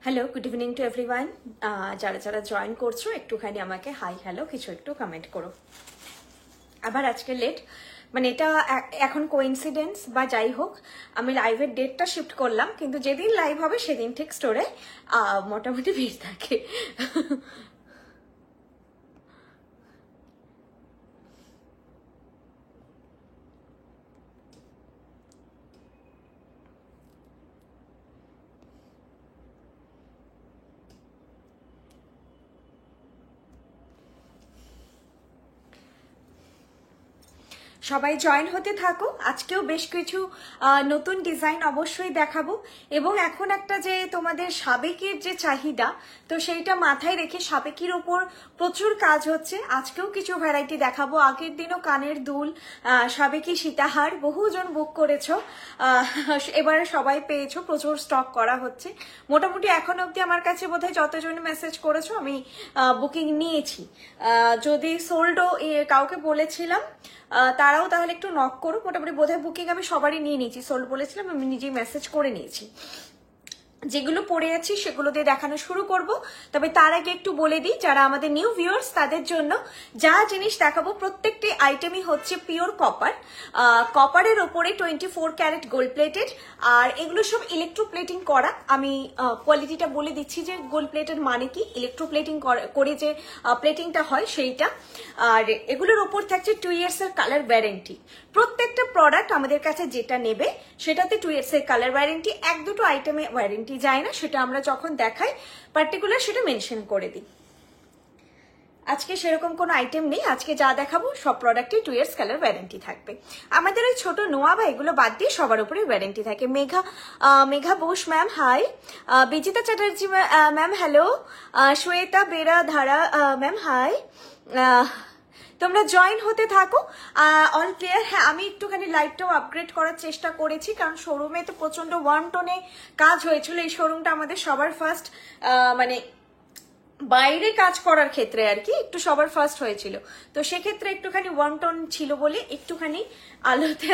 Hello, good evening to everyone. যারা যারা join করছো একটুখানি আমাকে হাই হ্যালো কিছু একটু কমেন্ট করো। আবার আজকে লেট, মানে এটা এখন কোইন্সিডেন্স বা যাই হোক, আমি লাইভের ডেটটা শিফট করলাম, কিন্তু যেদিন লাইভ হবে সেদিন ঠিক স্টোরে মোটামুটি ভিড় থাকে। সবাই জয়েন হতে থাকো। আজকেও বেশ কিছু নতুন ডিজাইন অবশ্যই দেখাবো, এবং এখন একটা যে তোমাদের সাবেকির যে চাহিদা, তো সেইটা মাথায় রেখে সাবেকির ওপর প্রচুর কাজ হচ্ছে। আজকেও কিছু ভ্যারাইটি দেখাবো। আগের দিনও কানের দুল, সাবেকি সীতাহার বহুজন বুক করেছো, এবারে সবাই পেয়েছো, প্রচুর স্টক করা হচ্ছে। মোটামুটি এখন অবধি আমার কাছে বোধহয় যতজন মেসেজ করেছো আমি বুকিং নিয়েছি। যদি সোল্ডও কাউকে বলেছিলাম তারাও তাহলে একটু নক করো। মোটামুটি বোধহয় বুকিং আমি সবারই নিয়ে নিয়েছি। সোল্ড বলেছিলাম, আমি নিজেই মেসেজ করে নিয়েছি। যেগুলো পড়ে আছি সেগুলো দিয়ে দেখানো শুরু করব। তবে তার আগে একটু বলে দিই, যারা আমাদের নিউ ভিউয়ার্স তাদের জন্য যা জিনিস দেখাবো প্রত্যেকটি আইটেমই হচ্ছে পিওর কপার। কপারের ওপরে 24 ক্যারেট গোল্ড প্লেটেড, আর এগুলো সব ইলেকট্রোপ্লেটিং করা। আমি কোয়ালিটিটা বলে দিচ্ছি যে গোল্ড প্লেটেড মানে কি, ইলেকট্রোপ্লেটিং করে যে প্লেটিংটা হয় সেইটা। আর এগুলোর ওপর থাকছে 2 ইয়ার্স এর কালার ওয়ারেন্টি। প্রত্যেকটা প্রোডাক্ট আমাদের কাছে যেটা নেবে সেটাতে 2 ইয়ার্স এর কালার ওয়ারেন্টি। এক দুটো আইটেমে ওয়ারেন্টি যায় না, সেটা আমরা যখন দেখাই পার্টিকুলার সেটা মেনশন করে দিই। আজকে সেরকম কোনো আইটেম নেই, আজকে যা দেখাবো সব প্রোডাক্টে 2 ইয়ার্স কালার ওয়ারেন্টি থাকবে। আমাদের ওই ছোট নোয়া বা এগুলো বাদ দিয়ে সবার উপরে ওয়ারেন্টি থাকে। Megha Bose ma'am hi, Bijita Chatterjee ma'am hello, Shweta Bera ধারা ম্যাম হাই। তোমরা জয়েন হতে থাকো। All clear? হ্যাঁ, আমি একটুখানি লাইটটাও আপগ্রেড করার চেষ্টা করেছি, কারণ শোরুমে তো প্রচন্ড ওয়ান টোনে কাজ হয়েছিল। এই শোরুমটা আমাদের সবার ফার্স্ট, মানে বাইরে কাজ করার ক্ষেত্রে আর কি একটু সবার ফার্স্ট হয়েছিল। তো সেক্ষেত্রে একটুখানি ওয়ান টোন ছিল বলে একটুখানি আলোতে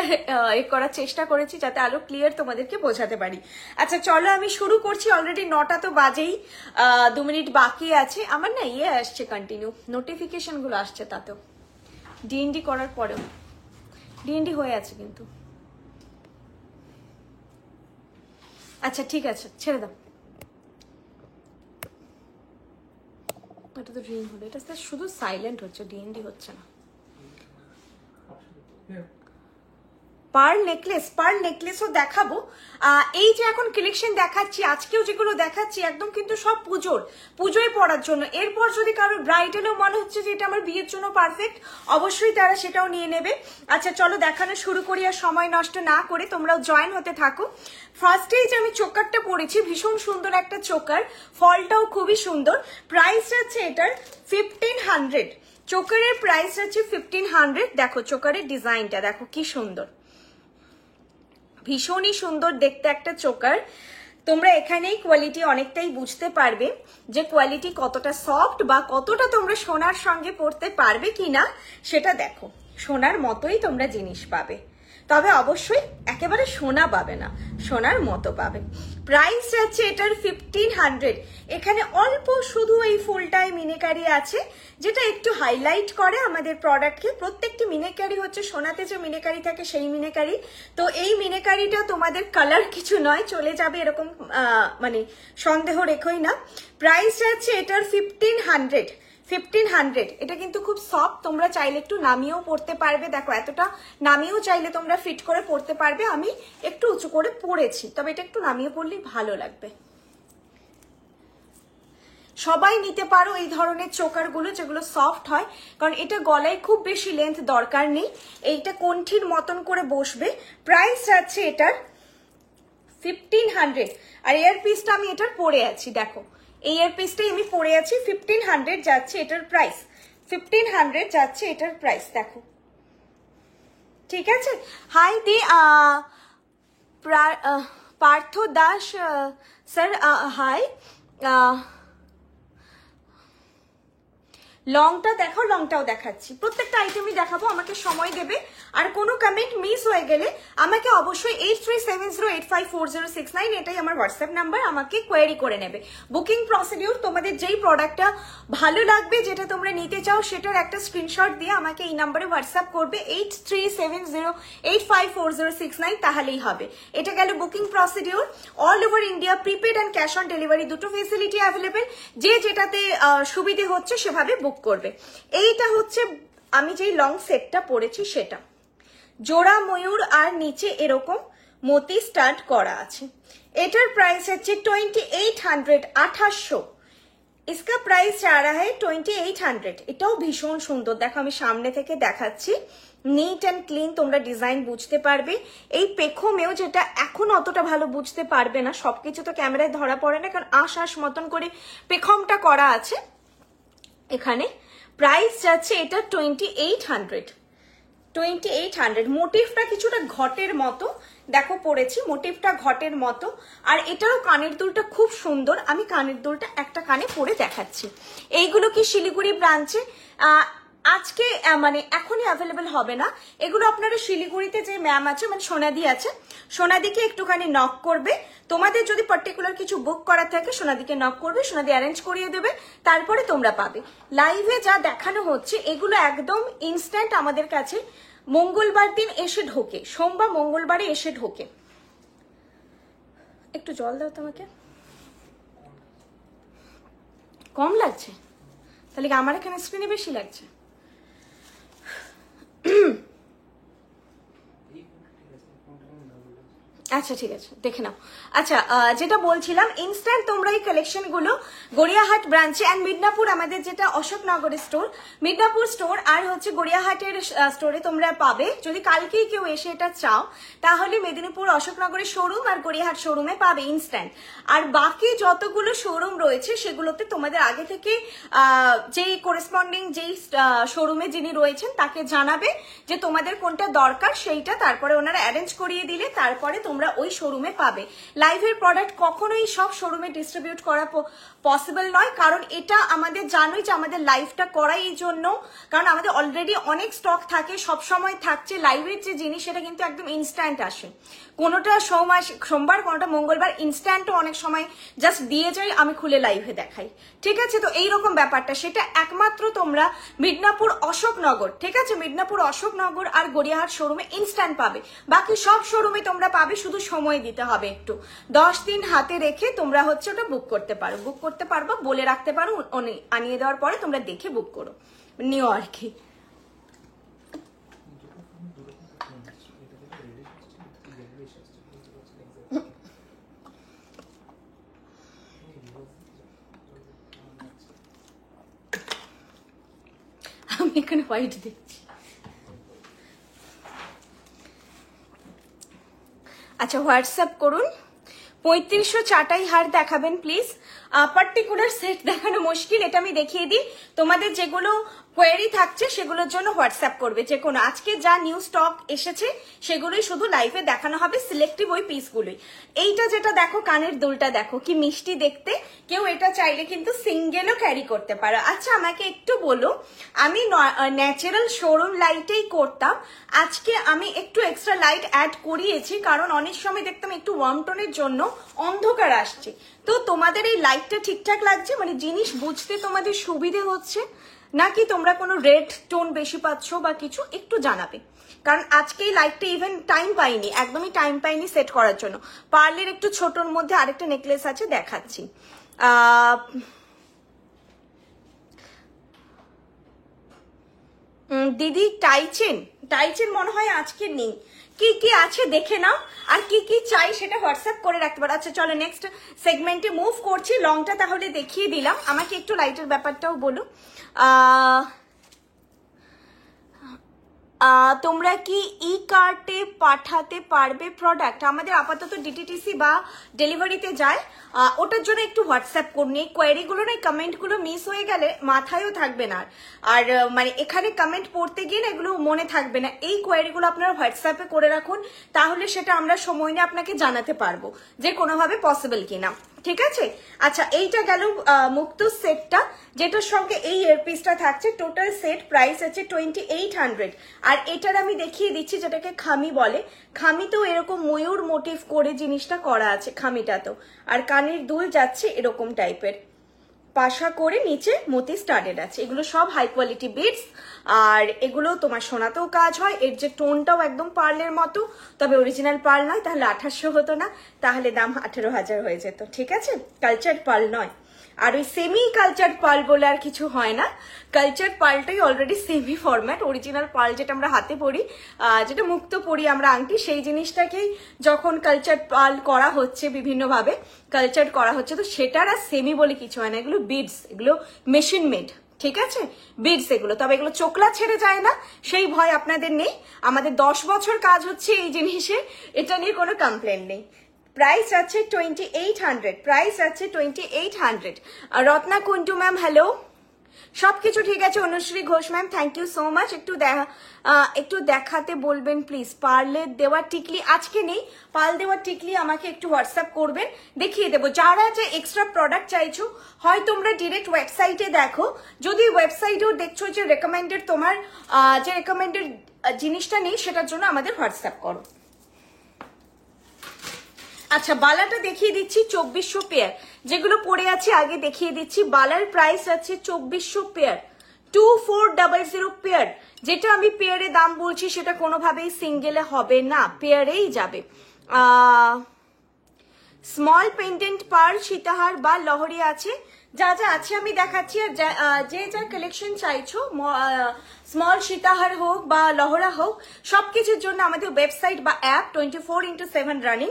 করার চেষ্টা করেছি, যাতে আলো ক্লিয়ার তোমাদেরকে বোঝাতে পারি। আচ্ছা চলো আমি শুরু করছি। অলরেডি 9টা তো বাজেই, 2 মিনিট বাকি আছে। আমার না আসছে কন্টিনিউ নোটিফিকেশন গুলো আসছে, তাতেও ডিএনডি করার পরেও ডিএনডি হয়ে আছে কিন্তু। আচ্ছা ঠিক আছে, ছেড়ে দাও। এটা তো রিং হলো, এটা শুধু সাইলেন্ট হচ্ছে, ডিএনডি হচ্ছে না। পার্ল নেকলেসও দেখাবো। এই যে এখন কালেকশন দেখাচ্ছি, আজকেও যেগুলো দেখাচ্ছি একদম কিন্তু সব পুজোয় পরার জন্য। এরপর যদি কারোর ব্রাইডালও মনে হচ্ছে যে এটা আমার বিয়ের জন্য পারফেক্ট, অবশ্যই তারা সেটাও নিয়ে নেবে। আচ্ছা চলো দেখানো শুরু করি, আর সময় নষ্ট না করে তোমরাও জয়েন হতে থাকো। ফার্স্টেই যে আমি চোকারটা পরেছি, ভীষণ সুন্দর একটা চোকার, ফলটাও খুবই সুন্দর। প্রাইস আছে এটার 1500। চোকারের প্রাইস আছে 1500। দেখো চোকারের ডিজাইনটা দেখো কি সুন্দর, ভীষণই সুন্দর দেখতে একটা চোকার। তোমরা এখানেই কোয়ালিটি অনেকটাই বুঝতে পারবে যে কোয়ালিটি কতটা সফট বা কতটা তোমরা সোনার সঙ্গে পড়তে পারবে কিনা সেটা দেখো। সোনার মতোই তোমরা জিনিস পাবে, তবে অবশ্যই একেবারে সোনা পাবে না, সোনার মতো পাবে। প্রাইস আছে এটার 1500। এখানে অল্প শুধু এই ফুলটাই মিনেকারি আছে, যেটা একটু হাইলাইট করে আমাদের প্রোডাক্টকে। প্রত্যেকটি মিনেকারি হচ্ছে সোনাতে যে মিনেকারি থাকে সেই মিনেকারি। তো এই মিনেকারিটা তোমাদের কালার কিছু নয়, চলে যাবে এরকম মানে সন্দেহ রেখোই না। প্রাইস আছে এটার 1500। এটা কিন্তু খুব সফট, তোমরা চাইলে একটু নামিয়েও পড়তে পারবে। দেখো এতটা নামিয়েও চাইলে তোমরা ফিট করে পড়তে পারবে। আমি একটু উঁচু করে পড়েছি, তবে এটা একটু নামিয়ে পড়লেই ভালো লাগবে। সবাই নিতে পারো এই ধরনের চোকার গুলো যেগুলো সফট হয়, কারণ এটা গলায় খুব বেশি লেন্থ দরকার নেই, এইটা কণ্ঠির মতন করে বসবে। প্রাইস আছে এটার 1500। আর এয়ার পিসটা আমি এটার পরে আছি, দেখো এই এয়ার পিসটাই আমি পরে আছি। 1500 যাচ্ছে এটার প্রাইস, 1500 যাচ্ছে এটার প্রাইস, দেখো ঠিক আছে। হাই দি পার্থ দাস স্যার, হাই। লংটা দেখাও, লংটাও দেখাচ্ছি, প্রত্যেকটা আইটেমই দেখাবো, আমাকে সময় দেবে। আর কোনো কমেন্ট মিস হয়ে গেলে আমাকে অবশ্যই 8370854069 এটাই আমার হোয়াটসঅ্যাপ নাম্বার, আমাকে কোয়েরি করে নেবে। বুকিং প্রসিডিউর, তোমাদের যেই প্রোডাক্টটা ভালো লাগবে, যেটা তোমরা নিতে চাও, সেটার একটা স্ক্রিনশট দিয়ে আমাকে এই নাম্বারে হোয়াটসঅ্যাপ করবে 8370854069, তাহলেই হবে। এটা গেল booking procedure. All over India prepaid and cash on delivery দুটো ফেসিলিটি অ্যাভেলেবেল, যে যেটাতে সুবিধে হচ্ছে সেভাবে বুক করবে। এইটা হচ্ছে আমি যেই লং সেটটা পরেছি সেটা, জোড়া ময়ূর আর নিচে এরকম মতি স্টার্ট করা আছে। এটার প্রাইস হচ্ছে 2800, 2800। इसका प्राइस जा रहा है 2800। এটাও ভীষণ সুন্দর, দেখো আমি সামনে থেকে দেখাচ্ছি, নিট অ্যান্ড ক্লিন, তোমরা ডিজাইন বুঝতে পারবে। এই পেখমেও, যেটা এখন অতটা ভালো বুঝতে পারবে না, সবকিছু তো ক্যামেরায় ধরা পড়ে না, কারণ আশ মতন করে পেখমটা করা আছে এখানে। প্রাইস যাচ্ছে এটা 2800, 2800। মোটিভটা কিছুটা ঘটের মতো, দেখো পড়েছি, মোটিভটা ঘটের মতো। আর এটারও কানের দুলটা খুব সুন্দর, আমি কানের দুলটা একটা কানে পরে দেখাচ্ছি। এইগুলো কি শিলিগুড়ি ব্রাঞ্চে আজকে মানে এখনই অ্যাভেলেবেল হবে না, এগুলো আপনারা শিলিগুড়িতে যে ম্যাম আছে, মানে সোনাদি আছে, সোনাদিকে একটুখানি নক করবে। তোমাদের যদি পার্টিকুলার কিছু বুক করা থাকে, সোনাদিকে নক করবে, সোনাদি অ্যারেঞ্জ করিয়ে দেবে, তারপরে তোমরা পাবে। লাইভে যা দেখানো হচ্ছে এগুলো একদম ইনস্ট্যান্ট আমাদের কাছে মঙ্গলবার দিন এসে ঢোকে, সোমবার মঙ্গলবারে এসে ঢোকে। একটু জল দাও তোমাকে, কম লাগছে তাহলে কি আমার এখানে স্ক্রিনে বেশি লাগছে? আচ্ছা ঠিক আছে, দেখে নাও। আচ্ছা, যেটা বলছিলাম, ইনস্ট্যান্ট তোমরা এই কালেকশন গুলো গড়িয়াহাট ব্রাঞ্চে অ্যান্ড মিদনাপুর, আমাদের যেটা অশোকনগরের স্টোর, মিদনাপুর স্টোর আর হচ্ছে গড়িয়াহাটের স্টোরে তোমরা পাবে। যদি কালকেই কেউ এসে এটা চাও, তাহলে মেদিনীপুর অশোকনগরের শোরুম আর গড়িয়াহাট শোরুমে পাবে ইনস্ট্যান্ট। আর বাকি যতগুলো শোরুম রয়েছে সেগুলোতে তোমাদের আগে থেকে যেই করেসপন্ডিং যেই শোরুমে যিনি রয়েছেন তাকে জানাবে যে তোমাদের কোনটা দরকার সেইটা, তারপরে ওনারা অ্যারেঞ্জ করিয়ে দিলে তারপরে তোমরা ওই শোরুমে পাবে। লাইভের প্রোডাক্ট কখনোই সব শোরুমে ডিস্ট্রিবিউট করা পসিবল নয়, কারণ এটা আমাদের জানোই যে আমাদের লাইভটা করাই এই জন্য, কারণ আমাদের অলরেডি অনেক স্টক থাকে, সব সময় থাকছে। লাইভের যে জিনিস সেটা কিন্তু একদম ইনস্ট্যান্ট আসে, কোনোটা সোমবার কোনোটা মঙ্গলবার, ইনস্ট্যান্টও অনেক সময় জাস্ট দিয়ে যাই, আমি খুলে লাইভে দেখাই, ঠিক আছে? তো এইরকম ব্যাপারটা, সেটা একমাত্র তোমরা মিদনাপুর অশোকনগর, ঠিক আছে, মিদনাপুর অশোকনগর আর গড়িয়াহাট শোরুমে ইনস্ট্যান্ট পাবে। বাকি সব শোরুমে তোমরা পাবে, শুধু সময় দিতে হবে একটু, 10 দিন হাতে রেখে তোমরা হচ্ছে ওটা বুক করতে পারো, বুক করতে পারবো, বলে রাখতে পারো, আনিয়ে দেওয়ার পরে তোমরা দেখে বুক করো, নিও আর কি। আমি এখানে হোয়াইট দেখছি। আচ্ছা, হোয়াটসঅ্যাপ করুন। 3500 চাটাই হার দেখাবেন প্লিজ। পার্টিকুলার সেট দেখানো মুশকিল, এটা আমি দেখিয়ে দিই। তোমাদের যেগুলো কোয়েরি থাকছে সেগুলোর জন্য হোয়াটসঅ্যাপ করবে, যে কোনো আজকে যা নিউ স্টক এসেছে সেগুলোই শুধু লাইভে দেখানো হবে, সিলেক্টিভ ওই পিসগুলোই। এইটা যেটা দেখো, কানের দুলটা দেখো কি মিষ্টি দেখতে, কেউ এটা চাইলে কিন্তু সিঙ্গেলও ক্যারি করতে পারো। আচ্ছা আমাকে একটু বলো, আমি ন্যাচারাল শোরুম লাইটেই করতাম, আজকে আমি একটু এক্সট্রা লাইট অ্যাড করিয়েছি, কারণ অনেক সময় দেখতাম একটু ওয়ার্ম টোনের জন্য অন্ধকার আসছে। তো তোমাদের এই লাইটটা ঠিকঠাক লাগছে, মানে জিনিস বুঝতে তোমাদের সুবিধে হচ্ছে নাকি তোমরা কোনো রেড টোন বেশি পাচ্ছ বা কিছু, একটু জানাবে। কারণ আজকে এই লাইটটা ইভেন টাইম পাইনি, একদমই টাইম পাইনি সেট করার জন্য। পার্লের একটু ছোটর মধ্যে আরেকটা নেকলেস আছে, দেখাচ্ছি। দিদি টাইচেন মনে হয় আজকে নেই, কি কি আছে দেখে নাও, আর কি কি চাই সেটা হোয়াটসঅ্যাপ করে রাখতে পারো। আচ্ছা চলো নেক্সট সেগমেন্টে মুভ করছি। লংটা তাহলে দেখিয়ে দিলাম, আমাকে একটু লাইটের ব্যাপারটাও বলো। তোমরা কি ই কার্টে পাঠাতে পারবে প্রোডাক্ট? আমাদের আপাতত ডিটিটিসি বা ডেলিভারিতে যায়, ওটার জন্য একটু হোয়াটসঅ্যাপ করুন। এই কোয়েরিগুলো না, কমেন্টগুলো মিস হয়ে গেলে মাথায়ও থাকবে না, আর মানে এখানে কমেন্ট পড়তে গিয়ে না এগুলো মনে থাকবে না। এই কোয়েরিগুলো আপনারা হোয়াটসঅ্যাপে করে রাখুন, তাহলে সেটা আমরা সময় নিয়ে আপনাকে জানাতে পারবো যে কোনোভাবে পসিবল কিনা, ঠিক আছে। আচ্ছা এইটা গেল মুক্তো সেটটা, যেটার সঙ্গে এই ইয়ারপিসটা থাকছে। টোটাল সেট প্রাইস আছে 2800। আর এটার আমি দেখিয়ে দিচ্ছি যেটাকে খামি বলে। খামিতেও এরকম ময়ূর মোটিভ করে জিনিসটা করা আছে খামিটাতেও। আর কানের দুল যাচ্ছে এরকম টাইপের, পাশা করে নিচে মতি স্টার্টেড আছে। এগুলো সব হাই কোয়ালিটি বিটস, আর এগুলো তোমার সোনাতেও কাজ হয়। এর যে টোনটাও একদম পার্লের মতো, তবে অরিজিনাল পার্ল নয়, তাহলে 2800 হতো না, তাহলে দাম 18,000 হয়ে যেত। ঠিক আছে, কালচার পার্ল নয়। আর ওই সেমি কালচার পার্ল বলে আর কিছু হয় না। কালচার পার্লটাই already semi format. Original pearl যেটা আমরা হাতে পরি, যেটা মুক্ত পরি আমরা আংটি, সেই জিনিসটাকেই যখন কালচার পার্ল করা হচ্ছে বিভিন্নভাবে কালচার করা হচ্ছে, তো সেটার আর সেমি বলে কিছু হয় না। এগুলো বিডস, এগুলো মেশিন মেড। ঠিক আছে, বিডস এগুলো। তবে এগুলো চোখলা ছেড়ে যায় না, সেই ভয় আপনাদের নেই। আমাদের 10 বছর কাজ হচ্ছে এই জিনিসে, এটা নিয়ে কোনো কমপ্লেন নেই। প্রাইস আছে 2800, প্রাইস আছে 2800। রত্না কুন্টু ম্যাম হ্যালো, সবকিছু ঠিক আছে। Anushree Ghosh ma'am thank you so much. একটু দেখাতে বলবেন প্লিজ। পার্লের দেওয়া টিকলি আজকে নেই, পার্ল দেওয়া টিকলি আমাকে একটু হোয়াটসঅ্যাপ করবেন, দেখিয়ে দেবো। যারা যে এক্সট্রা প্রোডাক্ট চাইছো, হয় তোমরা ডিরেক্ট ওয়েবসাইটে দেখো, যদি ওয়েবসাইটেও দেখছো যে রেকমেন্ডেড, তোমার যে রেকমেন্ডেড জিনিসটা নেই, সেটার জন্য আমাদের হোয়াটসঅ্যাপ করো। আচ্ছা বালাটা দেখিয়ে দিচ্ছি 2400 পেয়ার, যেগুলো পড়ে আছে আগে দেখিয়ে দিচ্ছি। বালার প্রাইস আছে 2400 পেয়ার, 2400 পেয়ার। যেটা আমি পেয়ারে দাম বলছি সেটা কোনোভাবেই সিঙ্গেলে হবে না, পেয়ারেই যাবে। স্মল পেন্ডেন্ট পার্ল সীতাহার বা লহরি আছে, যা যা আছে আমি দেখাচ্ছি। আর যে যা কালেকশন চাইছো, স্মল সীতাহার হোক বা লহরা হোক, সবকিছুর জন্য আমাদের ওয়েবসাইট বা অ্যাপ 24x7 রানিং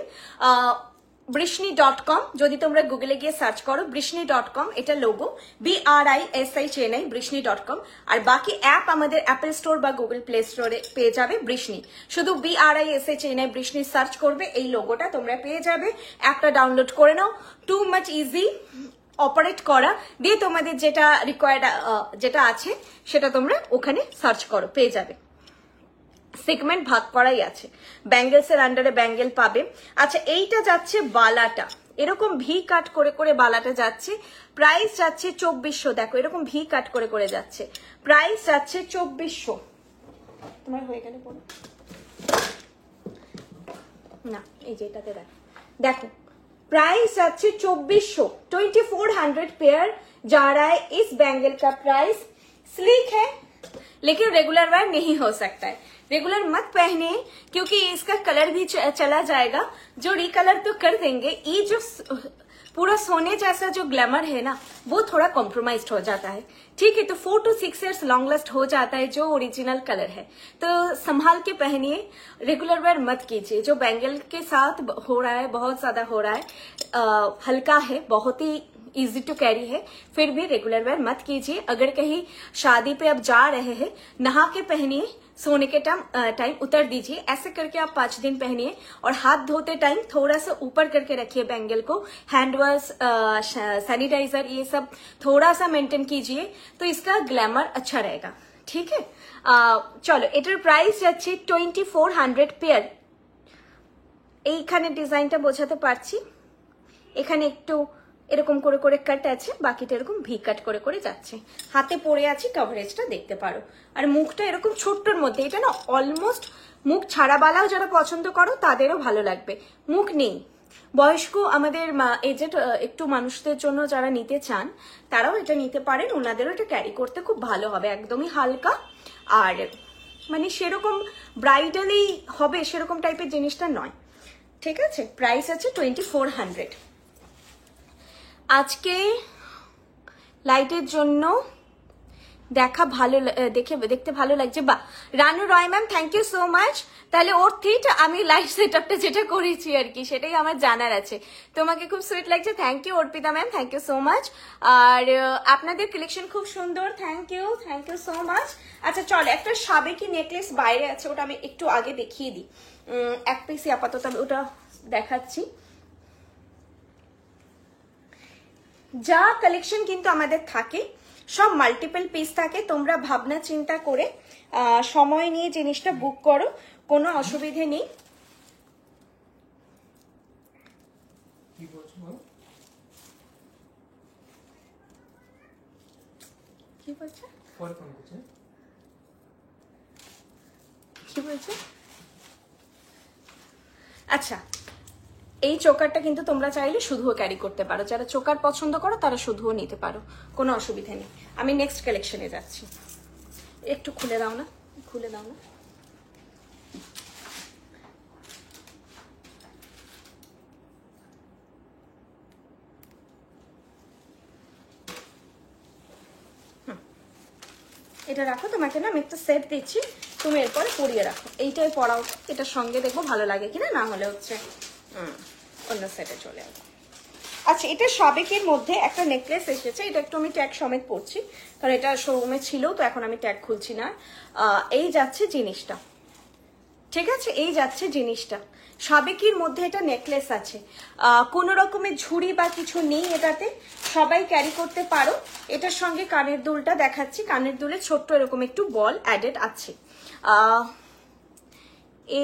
বৃষ্ণি.com। যদি তোমরা গুগলে গিয়ে সার্চ করো বৃষ্ণি.com, এটা লোগো BRISHNI বৃষ্ণি.com। আর বাকি অ্যাপ আমাদের অ্যাপল স্টোর বা গুগল প্লে স্টোরে পেয়ে যাবে বৃষ্ণি। শুধু BRISHNI বৃষ্ণি সার্চ করবে, এই লোগোটা তোমরা পেয়ে যাবে। অ্যাপটা ডাউনলোড করে নাও, টু মাচ ইজি অপারেট করা। দিয়ে তোমাদের যেটা রিকোয়ার্ড যেটা আছে সেটা তোমরা ওখানে সার্চ করো, পেয়ে যাবে। সেগমেন্ট ভাগ করাই আছে, ব্যাঙ্গেলস এর আন্ডারে ব্যাঙ্গেল পাবে। আচ্ছা এইটা যাচ্ছে বালাটা, এরকম ভি কাট করে করে বালাটা যাচ্ছে, প্রাইস যাচ্ছে 2400। দেখো এরকম ভি কাট করে করে যাচ্ছে, প্রাইস যাচ্ছে 2400। তোমার হয়ে গেলে বলো না, এই যে এটাতে দেখো, দেখো प्राइस अच्छे 2400, 2400 पेयर जा रहा है। इस बैंगल का प्राइस स्लीक है, लेकिन रेगुलर वेयर नहीं हो सकता है। रेगुलर मत पहने क्योंकि इसका कलर भी चला जाएगा। जो रिकलर तो कर देंगे, ये जो पूरा सोने जैसा जो ग्लैमर है ना, वो थोड़ा कॉम्प्रोमाइज्ड हो जाता है। ठीक है, तो 4 to 6 years लॉन्ग लास्ट हो जाता है जो ओरिजिनल कलर है। तो संभाल के पहनिए, रेगुलर वेयर मत कीजिए। जो बैंगल के साथ हो रहा है, बहुत ज्यादा हो रहा है, हल्का है, बहुत ही इजी टू कैरी है, फिर भी रेगुलर वेयर मत कीजिए। अगर कहीं शादी पे अब जा रहे हैं, नहा के पहनिए, सोने के टाइम उतर दीजिए। ऐसे करके आप 5 दिन पहनिए। और हाथ धोते टाइम थोड़ा सा ऊपर करके रखिए बैंगल को, हैंड वॉश, सैनिटाइजर, ये सब थोड़ा सा मेंटेन कीजिए, तो इसका ग्लैमर अच्छा रहेगा। ठीक है, चलो এটার প্রাইস যাচ্ছে 2400 পেয়ার। এইখানে ডিজাইনটা বোঝাতে পারছি, এখানে একটু এরকম করে করে কাট আছে, বাকিটা এরকম ভি কাট করে করে যাচ্ছে। হাতে পরে আছে, কভারেজটা দেখতে পারো। আর মুখটা এরকম ছোট্টর মধ্যে, এটা না অলমোস্ট মুখ ছাড়া বালাও যারা পছন্দ করো তাদেরও ভালো লাগবে। মুখ নেই, বয়স্ক আমাদের এজেড একটু মানুষদের জন্য যারা নিতে চান তারাও এটা নিতে পারেন, ওনাদেরও এটা ক্যারি করতে খুব ভালো হবে। একদমই হালকা, আর মানে সেরকম ব্রাইডালি হবে সেরকম টাইপের জিনিসটা নয়। ঠিক আছে, প্রাইস আছে 2400। আজকে লাইটের জন্য দেখা ভালো, দেখতে ভালো লাগছে। বা Ranu Roy ma'am thank you so much. তাহলে ওর থিট আমি লাইট সেটআপটা যেটা করেছি আর কি, সেটাই আমার জানার আছে। তোমাকে খুব সুইট লাগছে, thank you Arpita ma'am, thank you so much. আর আপনাদের কালেকশন খুব সুন্দর, থ্যাংক ইউ সো মাচ। আচ্ছা চলো, একটা সাবেকি নেকলেস বাইরে আছে, ওটা আমি একটু আগে দেখিয়ে দিই। এক পিসি আপাতত আমি ওটা দেখাচ্ছি। যা কালেকশন কিন্তু আমাদের থাকে সব মাল্টিপল পিস থাকে, তোমরা ভাবনা চিন্তা করে সময় নিয়ে জিনিসটা বুক করো, কোনো অসুবিধে নেই। কি বলছে কি বলছে? আচ্ছা, এই চোকারটা কিন্তু তোমরা চাইলে শুধুও ক্যারি করতে পারো, যারা চোকার পছন্দ করো তারা শুধুও নিতে পারো, কোনো অসুবিধা নেই। আমি নেক্সট কালেকশনে যাচ্ছি। একটু খুলে দাও না, খুলে দাও না। এটা রাখো, তোমাকে না আমি একটা সেট দিচ্ছি, তুমি এরপরে পরিয়ে রাখো। এইটাই পরাও, এটার সঙ্গে দেখবো ভালো লাগে কিনা, না হলে হচ্ছে অন্য সেটে চলে আসবো। আচ্ছা, এটা সাবেকের মধ্যে একটা নেকলেস এসেছে, এটা একটু আমি ট্যাগ সমেত পরছি কারণ এটা শোরুমে ছিল, তো এখন আমি ট্যাগ খুলছি না। এই যাচ্ছে জিনিসটা, ঠিক আছে, এই যাচ্ছে জিনিসটা। সাবেকির মধ্যে এটা নেকলেস আছে, কোনো রকমের ঝুড়ি বা কিছু নেই এটাতে, সবাই ক্যারি করতে পারো। এটার সঙ্গে কানের দুলটা দেখাচ্ছি, কানের দুলে ছোট্ট এরকম একটু বল অ্যাডেড আছে।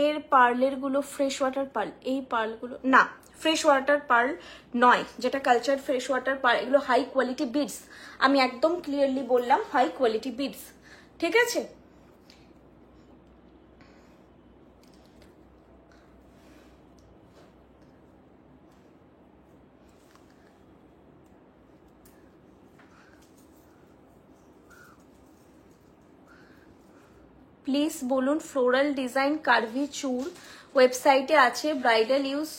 এর পার্লের গুলো ফ্রেশ ওয়াটার পার্ল, এই পার্লগুলো না ফ্রেশ ওয়াটার পার্ল নয়, যেটা কালচার ফ্রেশ ওয়াটার পার্ল, এগুলো হাই কোয়ালিটি বিডস। আমি একদম ক্লিয়ারলি বললাম হাই কোয়ালিটি বিডস, ঠিক আছে। প্লিজ বলুন ফ্লোরাল ডিজাইন কার্ভি চুর ওয়েবসাইটে আছে, ব্রাইডাল ইউজ।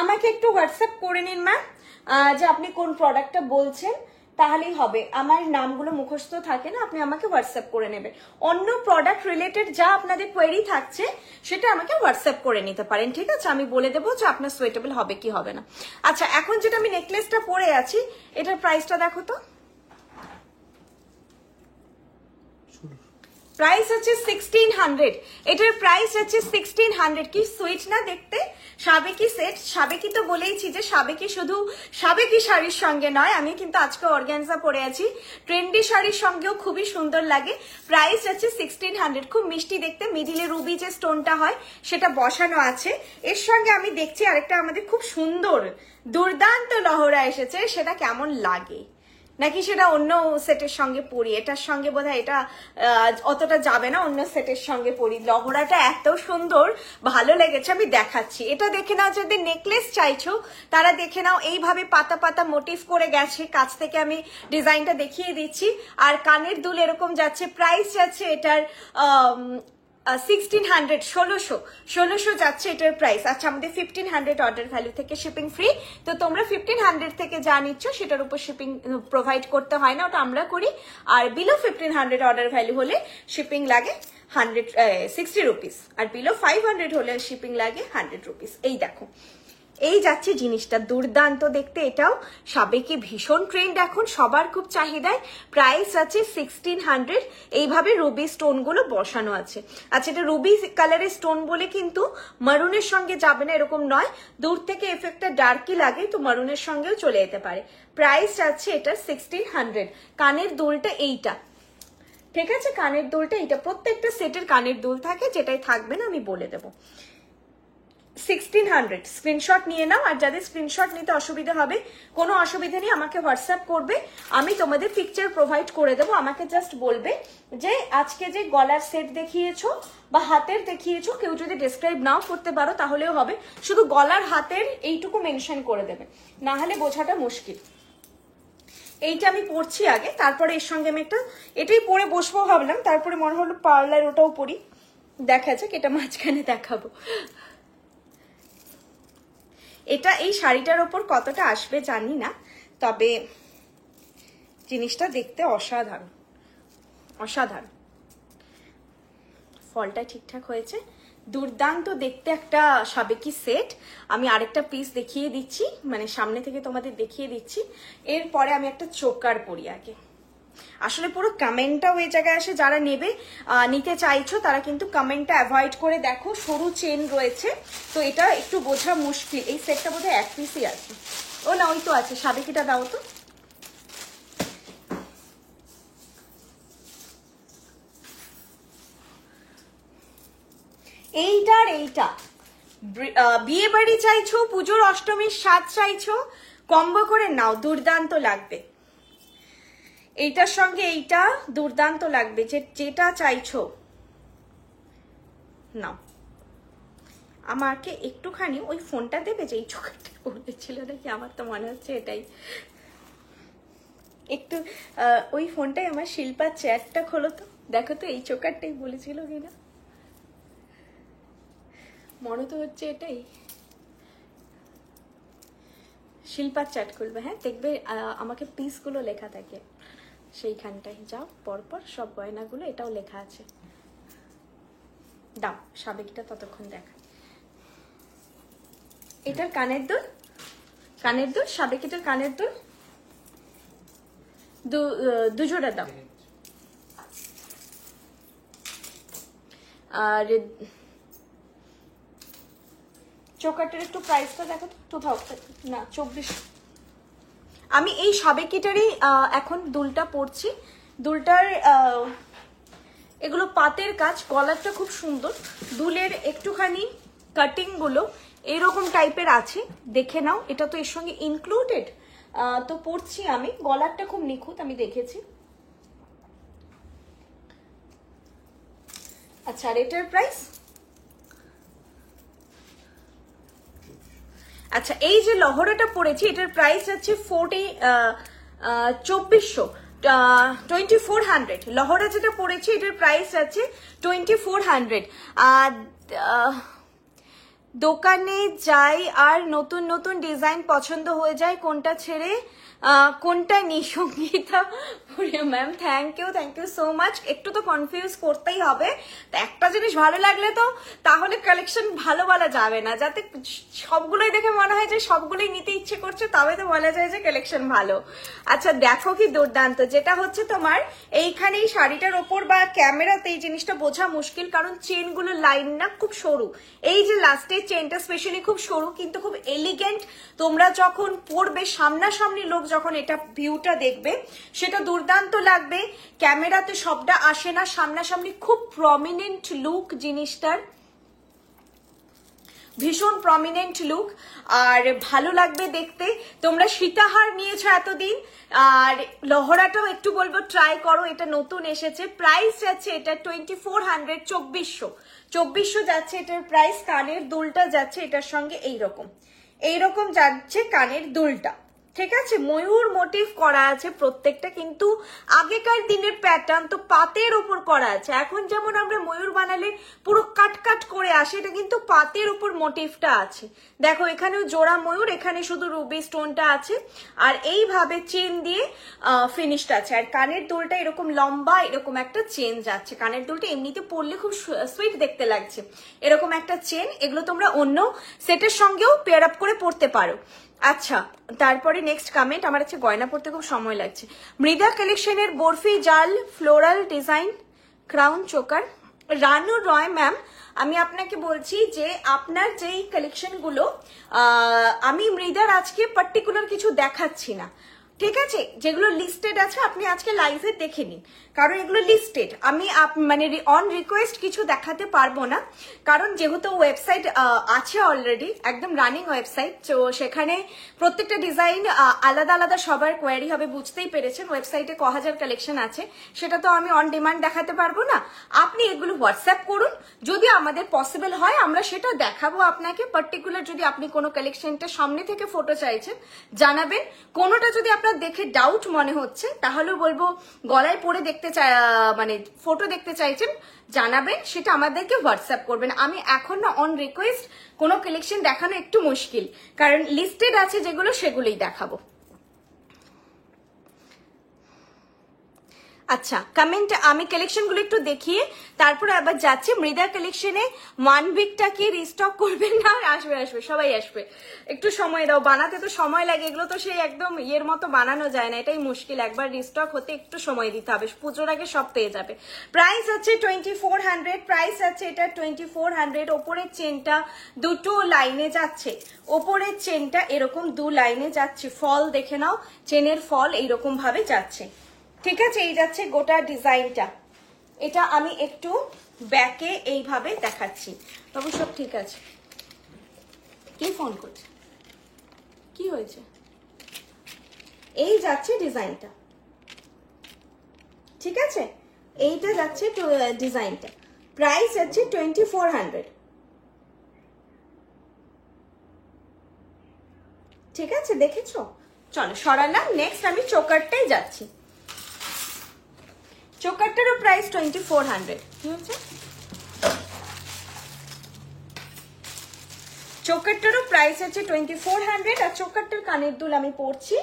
আমাকে একটু হোয়াটসঅ্যাপ করে নিন ম্যাম, যে আপনি কোন প্রোডাক্টটা বলছেন, তাহলেই হবে। আমার নামগুলো মুখস্থ থাকে না, আপনি আমাকে হোয়াটসঅ্যাপ করে নেবেন। অন্য প্রোডাক্ট রিলেটেড যা আপনাদের কোয়েরি থাকছে সেটা আমাকে হোয়াটসঅ্যাপ করে নিতে পারেন, ঠিক আছে, আমি বলে দেবো যে আপনার সুইটেবল হবে কি হবে না। আচ্ছা, এখন যেটা আমি নেকলেসটা পরে আছি, এটার প্রাইসটা দেখো তো। প্রাইস হচ্ছে 1600, এটার প্রাইস হচ্ছে 1600। কি সুইট না দেখতে, সাবেকি সেট। সাবেকি তো বলেইছি যে সাবেকি শুধু সাবেকি শাড়ির সঙ্গে নয়, আমি কিন্তু আজকে অর্গানজা পরে আছি, ট্রেন্ডি শাড়ির সঙ্গেও খুবই সুন্দর লাগে। প্রাইস হচ্ছে 1600, খুব মিষ্টি দেখতে, মিডিলে রুবি যে স্টোনটা হয় সেটা বসানো আছে। এর সঙ্গে আমি দেখছি আরেকটা আমাদের খুব সুন্দর দুর্দান্ত লহরা এসেছে, সেটা কেমন লাগে, নাকি সেটা অন্য সেটের সঙ্গে পরি। এটার সঙ্গে বোধহয় এটা অতটা যাবে না, অন্য সেটের সঙ্গে পরি। লহরাটা এত সুন্দর, ভালো লেগেছে, আমি দেখাচ্ছি। এটা দেখে নাও, যাদের নেকলেস চাইছো তারা দেখে নাও, এইভাবে পাতা পাতা মোটিভ করে গেছে, কাছ থেকে আমি ডিজাইনটা দেখিয়ে দিচ্ছি। আর কানের দুল এরকম যাচ্ছে। প্রাইস যাচ্ছে এটার 1600, 1600 যাচ্ছে এটার প্রাইস। আচ্ছা, আমাদের 1500 অর্ডার ভ্যালু থেকে শিপিং ফ্রি, তো তোমরা 1500 থেকে যা নিচ্ছ সেটার উপর শিপিং প্রোভাইড করতে হয় না, ওটা আমরা করি। আর বিলো 1500 অর্ডার ভ্যালু হলে শিপিং লাগে 160 রুপিস, আর বিলো 500 হলে শিপিং লাগে 100 রুপিস। এই দেখো, এই যাচ্ছে জিনিসটা, দুর্দান্ত দেখতে। এটাও সাবেকি ভীষণ ট্রেন্ড এখন, সবার খুব চাহিদায়। প্রাইস আছে 1600। এইভাবে রুবি স্টোন গুলো বসানো আছে। আচ্ছা, এটা রুবি কালারের স্টোন বলে কিন্তু মারুনের সঙ্গে যাবে না এরকম নয়, দূর থেকে এফেক্টটা ডার্কই লাগে, তো মারুনের সঙ্গেও চলে যেতে পারে। প্রাইস আছে এটা 1600। কানের দুলটা এইটা, ঠিক আছে, কানের দুলটা এইটা। প্রত্যেকটা সেটের কানের দুল থাকে, যেটাই থাকবে না আমি বলে দেবো। 1600 স্ক্রিনশট নিয়ে নাও, আর যাদের স্ক্রিনশট নিতে অসুবিধা হবে, কোনো অসুবিধা নেই, আমাকে হোয়াটসঅ্যাপ করবে, আমি তোমাদের পিকচার প্রোভাইড করে দেবো। আমাকে জাস্ট বলবে যে আজকে যে গলার সেট দেখিয়েছো বা হাতের দেখিয়েছো, কেউ যদি ডেসক্রাইব নাও করতে পারো তাহলেও হবে, শুধু গলার হাতের এইটুকু মেনশন করে দেবে, না হলে বোঝাটা মুশকিল। এইটা আমি পরছি আগে, তারপরে এর সঙ্গে আমি একটা এটাই পরে বসবো ভাবলাম, তারপরে মনে হলো পার্লার ওটাও পরি, দেখা যাক, এটা মাঝখানে দেখাবো। এটা এই শাড়িটার ওপর কতটা আসবে জানি না, তবে জিনিসটা দেখতে অসাধারণ, অসাধারণ। ফলটা ঠিকঠাক হয়েছে, দুর্দান্ত দেখতে একটা সাবেকি সেট। আমি আরেকটা পিস দেখিয়ে দিচ্ছি, মানে সামনে থেকে তোমাদের দেখিয়ে দিচ্ছি। এরপরে আমি একটা চোকার পরি আগে। আসলে পুরো কমেন্টটাও এই জায়গায় আসে, যারা নেবে নিতে চাইছো তারা কিন্তু কমেন্টটা অ্যাভয়েড করে দেখো, সরু চেন রয়েছে, তো এটা একটু বোঝা মুশকিল। এই সেটটা বোধহয় এক পিসই আছে, ও না ওই তো আছে, সাবেকিটা দাও তো। এইটার এইটা বিয়ে বাড়ি চাইছো, পুজোর অষ্টমীর স্বাদ চাইছো, কম্বো করে নাও, দুর্দান্ত লাগবে। এইটার সঙ্গে এইটা দুর্দান্ত লাগবে, যেটা চাইছো না। আমাকে একটুখানি ওই ফোনটা দেবে যে এই চোখটা বলেছিল নাকি, আমার তো মনে হচ্ছে এটাই। একটু ওই ফোনটাই আমার শিল্পার চ্যাটটা খোলো তো, দেখো তো এই চোকারটাই বলেছিল কিনা, মনে তো হচ্ছে এটাই। শিল্পার চ্যাট খুলবে, হ্যাঁ দেখবে আমাকে পিসগুলো লেখা থাকে সেইখানটায়, যাও পরপর সব গয়নাগুলো, এটাও লেখা আছে। দাও সাবেকিটা ততক্ষণ দেখা। এটার কানের দুল, কানের দুল, সাবেকিটার কানের দুল দুজোড়া দাও। আর চোকারটার একটু প্রাইসটা দেখো তো, 2000 না 24। আমি এই সাবেকিটারই এখন দুলটা পরছি। দুলটার এগুলো পাতের কাজ, গলারটা খুব সুন্দর, দুলের একটুখানি কাটিং গুলো এইরকম টাইপের আছে, দেখে নাও। এটা তো এর সঙ্গে ইনক্লুডেড, তো পরছি আমি। গলারটা খুব নিখুঁত, আমি দেখেছি। আচ্ছা, আর এটার প্রাইস? আচ্ছা, এই যে লহরাটা পড়েছি এটার প্রাইস আছে 2400, 2400। লহরা যেটা পড়েছি এটার প্রাইস আছে 2400। আর দোকানে যাই আর নতুন নতুন ডিজাইন পছন্দ হয়ে যায়, কোনটা ছেড়ে কোনটা নি? Sangeeta ma'am, thank you so much. একটু তো কনফিউজ করতেই হবে, তো একটা জিনিস ভালো লাগলে তো তাহলে কালেকশন ভালো বলা যাবে না, যাতে সবগুলোই দেখে মনে হয় যে সবগুলোই নিতে ইচ্ছে করছে, তবে তো বলা যায় যে কালেকশন ভালো। আচ্ছা দেখো কি দুর্দান্ত, যেটা হচ্ছে তোমার এইখানে এই শাড়িটার ওপর বা ক্যামেরাতে এই জিনিসটা বোঝা মুশকিল, কারণ চেনগুলো লাইন না, খুব সরু। এই যে লাস্টের চেনটা স্পেশালি খুব সরু, কিন্তু খুব এলিগেন্ট। তোমরা যখন পরবে, সামনাসামনি লোক যখন এটা ভিউটা দেখবে, সেটা দুর্দান্ত লাগবে। ক্যামেরাতে সবটা আসে না, সামনাসামনি খুব প্রমিনেন্ট লুক জিনিসটার, ভীষণ প্রমিনেন্ট লুক, আর ভালো লাগবে দেখতে। তোমরা সীতাহার নিয়েছো এতদিন, আর লহরাটাও একটু বলবো ট্রাই করো, এটা নতুন এসেছে। প্রাইস যাচ্ছে এটা 2400, 2400 যাচ্ছে এটার প্রাইস। কানের দুলটা যাচ্ছে এটার সঙ্গে এইরকম যাচ্ছে কানের দুলটা, ঠিক আছে। ময়ূর মোটিভ করা আছে প্রত্যেকটা, কিন্তু আগেকার দিনের প্যাটার্ন তো পাতের ওপর করা আছে। এখন যেমন আমরা ময়ূর বানালে পুরো কাট করে আসে, এটা কিন্তু পাতের ওপর মোটিভটা আছে। দেখো এখানেও জোড়া ময়ূর, এখানে শুধু রুবি স্টোনটা আছে, আর এইভাবে চেন দিয়ে ফিনিশড আছে। আর কানের দুলটা এরকম লম্বা, এরকম একটা চেন যাচ্ছে। কানের দুলটা এমনিতে পরলে খুব সুইট দেখতে লাগছে, এরকম একটা চেন। এগুলো তোমরা অন্য সেটের সঙ্গেও পেয়ার আপ করে পরতে পারো। আচ্ছা, তারপরে নেক্সট কমেন্ট, আমার কাছে গয়না পড়তে খুব সময় লাগছে। মৃদা কালেকশনের বরফি জাল floral design crown choker. Ranu Roy ma'am, আমি আপনাকে বলছি যে আপনার যেই কালেকশনগুলো, আমি মৃদার আজকে পার্টিকুলার কিছু দেখাচ্ছি না, ঠিক আছে। যেগুলো লিস্টেড আছে আপনি আজকে লাইভে দেখে নিন, কারণ এগুলো লিস্টেড। আমি মানে অন রিকোয়েস্ট কিছু দেখাতে পারবো না, কারণ যেহেতু ওয়েবসাইট আছে অলরেডি, একদম রানিং ওয়েবসাইট, তো সেখানে প্রত্যেকটা ডিজাইন আলাদা আলাদা সবার কোয়ারি হবে, বুঝতেই পেরেছেন। ওয়েবসাইটে ক হাজার কালেকশন আছে, সেটা তো আমি অন ডিমান্ড দেখাতে পারবো না। আপনি এগুলো হোয়াটসঅ্যাপ করুন, যদি আমাদের পসিবল হয় আমরা সেটা দেখাবো আপনাকে। পার্টিকুলার যদি আপনি কোনো কালেকশনটা সামনে থেকে ফটো চাইছেন জানাবেন। কোনোটা যদি আপনার দেখে ডাউট মনে হচ্ছে, তাহলে বলবো গলায় পরে দেখতে মানে ফটো দেখতে চাইছেন জানাবেন, সেটা আমাদেরকে হোয়াটসঅ্যাপ করবেন। আমি এখন না অন রিকোয়েস্ট কোনো কালেকশন দেখানো একটু মুশকিল, কারণ লিস্টেড আছে যেগুলো সেগুলোই দেখাবো। আচ্ছা, কমেন্ট আমি কালেকশনগুলো একটু দেখিয়ে তারপরে আবার যাচ্ছি। মৃদা কালেকশনে 1 উইকটা কি রিস্টক করবেন না? আসবে সবাই আসবে, একটু সময় দাও, বানাতে তো সময় লাগে, এগুলো তো সেই একদম ইয়ের মতো বানানো যায় না, এটাই মুশকিল। একবার রিস্টক হতে একটু সময় দিতে হবে, পুজোর আগে সব পেয়ে যাবে। প্রাইস আছে 2400, প্রাইস আছে এটা 2400। ওপরের চেনটা দুটো লাইনে যাচ্ছে, ওপরের চেনটা এরকম 2 লাইনে যাচ্ছে, ফল দেখে নাও, চেনের ফল এইরকম ভাবে যাচ্ছে, ঠিক আছে। এই যাচ্ছে গোটা ডিজাইনটা। এটা আমি একটু ব্যাকে এইভাবে দেখাচ্ছি, তবে সব ঠিক আছে। কে ফোন করছে, কি হয়েছে? এই যাচ্ছে ডিজাইনটা, ঠিক আছে, এইটা যাচ্ছে ডিজাইনটা, প্রাইস যাচ্ছে 2400। ঠিক আছে, দেখেছো? চলো সরালাম। নেক্সট আমি চোকারটাই যাচ্ছি। চোকারটারও প্রাইস 2400। কি হচ্ছে? চোকারটারও প্রাইস আছে 2400। আর চোকারটার কানের দুল আমি পরছি।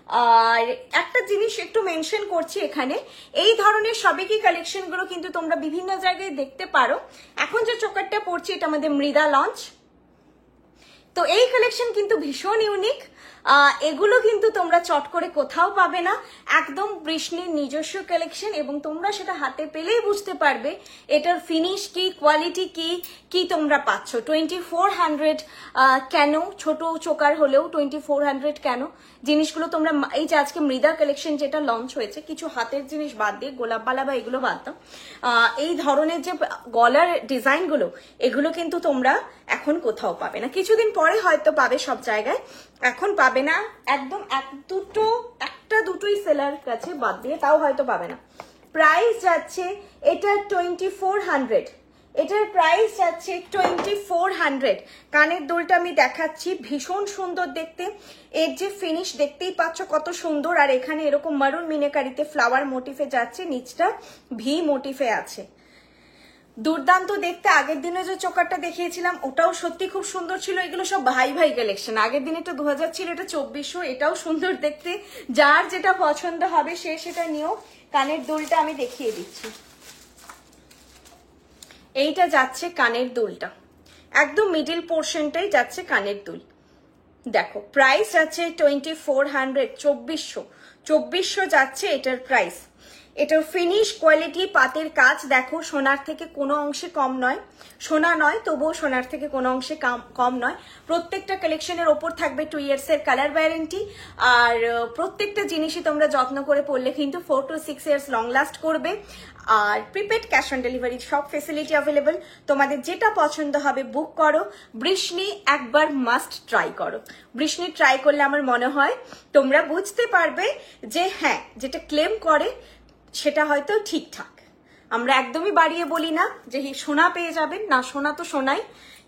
আর একটা জিনিস একটু মেনশন করছি এখানে, এই ধরনের সবেকি কালেকশন গুলো কিন্তু তোমরা বিভিন্ন জায়গায় দেখতে পারো। এখন যে চোকারটা পরছি এটা আমাদের মৃদা লঞ্চ। তো এই কালেকশন কিন্তু ভীষণ ইউনিক। এগুলো কিন্তু তোমরা চট করে কোথাও পাবে না, একদম বৃষ্ণির নিজস্ব কালেকশন, এবং তোমরা সেটা হাতে পেলেই বুঝতে পারবে এটার ফিনিশ কি, কোয়ালিটি কি, কি তোমরা পাচ্ছ। 2400 কেন? ছোট চোকার হলেও 2400 কেন? জিনিসগুলো তোমরা এই যে আজকে মৃদা কালেকশন যেটা লঞ্চ হয়েছে, কিছু হাতের জিনিস বাদ দিয়ে, গোলাপবালা বা এগুলো বাদ দাও, এই ধরনের যে গলার ডিজাইনগুলো, এগুলো কিন্তু তোমরা এখন কোথাও পাবে না। কিছুদিন পরে হয়তো পাবে সব জায়গায়, এখন পাবে না। একদম একটা দুটোই সেলার কাছে বাদ দিয়ে, তাও হয়তো পাবে না। প্রাইস যাচ্ছে এটা 2400। এটার প্রাইস যাচ্ছে 2400। কানের দুলটা আমি দেখাচ্ছি, ভীষণ সুন্দর দেখতে। এর যে ফিনিশ দেখতেই পাচ্ছ কত সুন্দর। আর এখানে এরকম মারুন মিনেকারিতে ফ্লাওয়ার মোটিফে যাচ্ছে, নিচটা ভি মোটিফে আছে, দুর্দান্ত দেখতে। আগের দিনে যে চোকারটা দেখিয়েছিলাম ওটাও সত্যি খুব সুন্দর ছিল। এগুলো সব ভাই ভাই কালেকশন। আগের দিনে এটা 2000 ছিল, এটা 2400। এটাও সুন্দর দেখতে, যার যেটা পছন্দ হবে সে সেটা নিও। কানের দুলটা আমি দেখিয়ে দিচ্ছি। এইটা যাচ্ছে কানের দুলটা, একদম মিডিল পোর্শনটাই যাচ্ছে কানের দুল। দেখো প্রাইস আছে 2400, 2400 যাচ্ছে এটার প্রাইস। এটার ফিনিশ, কোয়ালিটি, পাতের কাজ দেখো, সোনার থেকে কোনো অংশে কম নয়। সোনা নয়, তবুও সোনার থেকে কোনো অংশে কম নয়। প্রত্যেকটা কালেকশনের ওপর থাকবে 2 years এর কালার ওয়ারেন্টি। আর প্রত্যেকটা জিনিসই তোমরা যত্ন করে পড়লে কিন্তু 4 to 6 years লং লাস্ট করবে। আর প্রিপেড ক্যাশ অন ডেলিভারি সব ফেসিলিটি অ্যাভেলেবল। তোমাদের যেটা পছন্দ হবে বুক করো। বৃষ্ণি একবার মাস্ট ট্রাই করো। বৃষ্ণি ট্রাই করলে আমার মনে হয় তোমরা বুঝতে পারবে যে হ্যাঁ, যেটা ক্লেম করে সেটা হয়তো ঠিকঠাক। আমরা একদমই বাড়িয়ে বলি না যে সোনা পেয়ে যাবেন, না, সোনা তো সোনাই,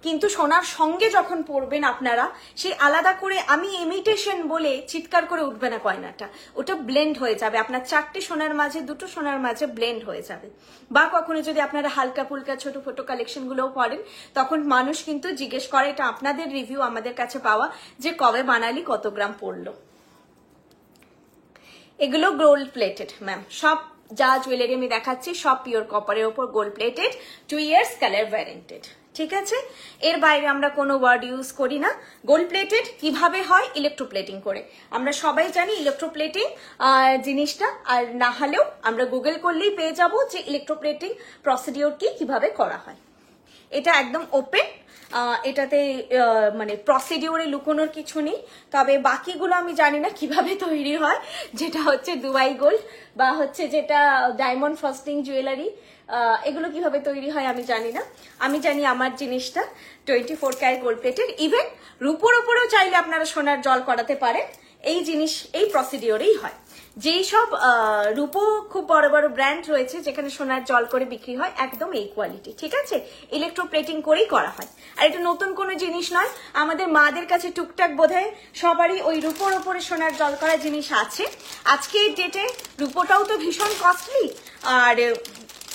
কিন্তু সোনার সঙ্গে যখন পড়বেন আপনারা, সেই আলাদা করে আমি ইমিটেশন বলে চিৎকার করে উঠবে না গয়নাটা, ওটা ব্লেন্ড হয়ে যাবে। আপনার 4টে সোনার মাঝে 2টো সোনার মাঝে ব্লেন্ড হয়ে যাবে। বা কখনো যদি আপনারা হালকা ফুলকা ছোট ফোটো কালেকশন গুলোও পড়েন, তখন মানুষ কিন্তু জিজ্ঞেস করে, এটা আপনাদের রিভিউ আমাদের কাছে পাওয়া, যে কবে বানালি, কত গ্রাম পড়লো। এগুলো গোল্ড প্লেটেড ম্যাম, সব যা জুয়েলারি আমি দেখাচ্ছি সব পিওর কপারের ওপর gold plated, 2 years colour warranted. ঠিক আছে, এর বাইরে আমরা কোনো ওয়ার্ড ইউজ করি না। গোল্ড প্লেটেড কিভাবে হয়? ইলেকট্রোপ্লেটিং করে। আমরা সবাই জানি ইলেকট্রোপ্লেটিং জিনিসটা, আর না হলেও আমরা গুগল করলেই পেয়ে যাব যে ইলেকট্রোপ্লেটিং প্রসিডিওর কিভাবে করা হয়। এটা একদম ওপেন, এটাতে মানে প্রসিডিওরে লুকোনোর কিছু নেই। তবে বাকিগুলো আমি জানি না কিভাবে তৈরি হয়, যেটা হচ্ছে দুবাই গোল্ড বা হচ্ছে যেটা ডায়মন্ড ফ্রস্টিং জুয়েলারি, এগুলো কিভাবে তৈরি হয় আমি জানি না। আমি জানি আমার জিনিসটা 24 ক্যারেট গোল্ড প্লেটেড। ইভেন রূপোর ওপরেও চাইলে আপনারা সোনার জল করাতে পারেন। এই জিনিস এই প্রসিডিওরেই হয়। যেই সব রূপো খুব বড় বড় ব্র্যান্ড রয়েছে যেখানে সোনার জল করে বিক্রি হয়, একদম এই কোয়ালিটি। ঠিক আছে, ইলেকট্রোপ্লেটিং করেই করা হয়। আর এটা নতুন কোনো জিনিস নয়, আমাদের মাদের কাছে টুকটাক বোধহয় সবারই ওই রূপোর ওপরে সোনার জল করা জিনিস আছে। আজকে এই ডেটে রূপোটাও তো ভীষণ কস্টলি, আর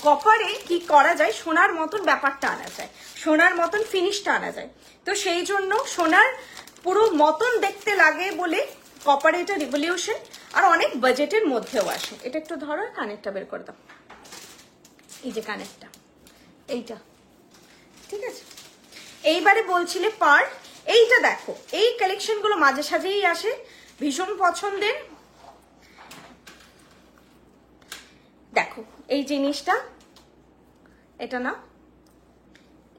কপারে কি করা যায়, সোনার মতন ব্যাপারটা আনা যায়, সোনার মতন ফিনিশটা আনা যায়। তো সেই জন্য সোনার পুরো মতন দেখতে লাগে বলে কপারে এটা রিভলিউশন, আর অনেক বাজেটের মধ্যেও আসে। এটা একটু ধরো, কানেরটা বের করে দাও। এই যে কানেরটা, এইটা ঠিক আছে। এইবারে বলছিলে পার, এইটা দেখো, এই কালেকশন গুলো মাঝে সাঝেই আসে, ভীষণ পছন্দের। দেখো এই জিনিসটা, এটা না,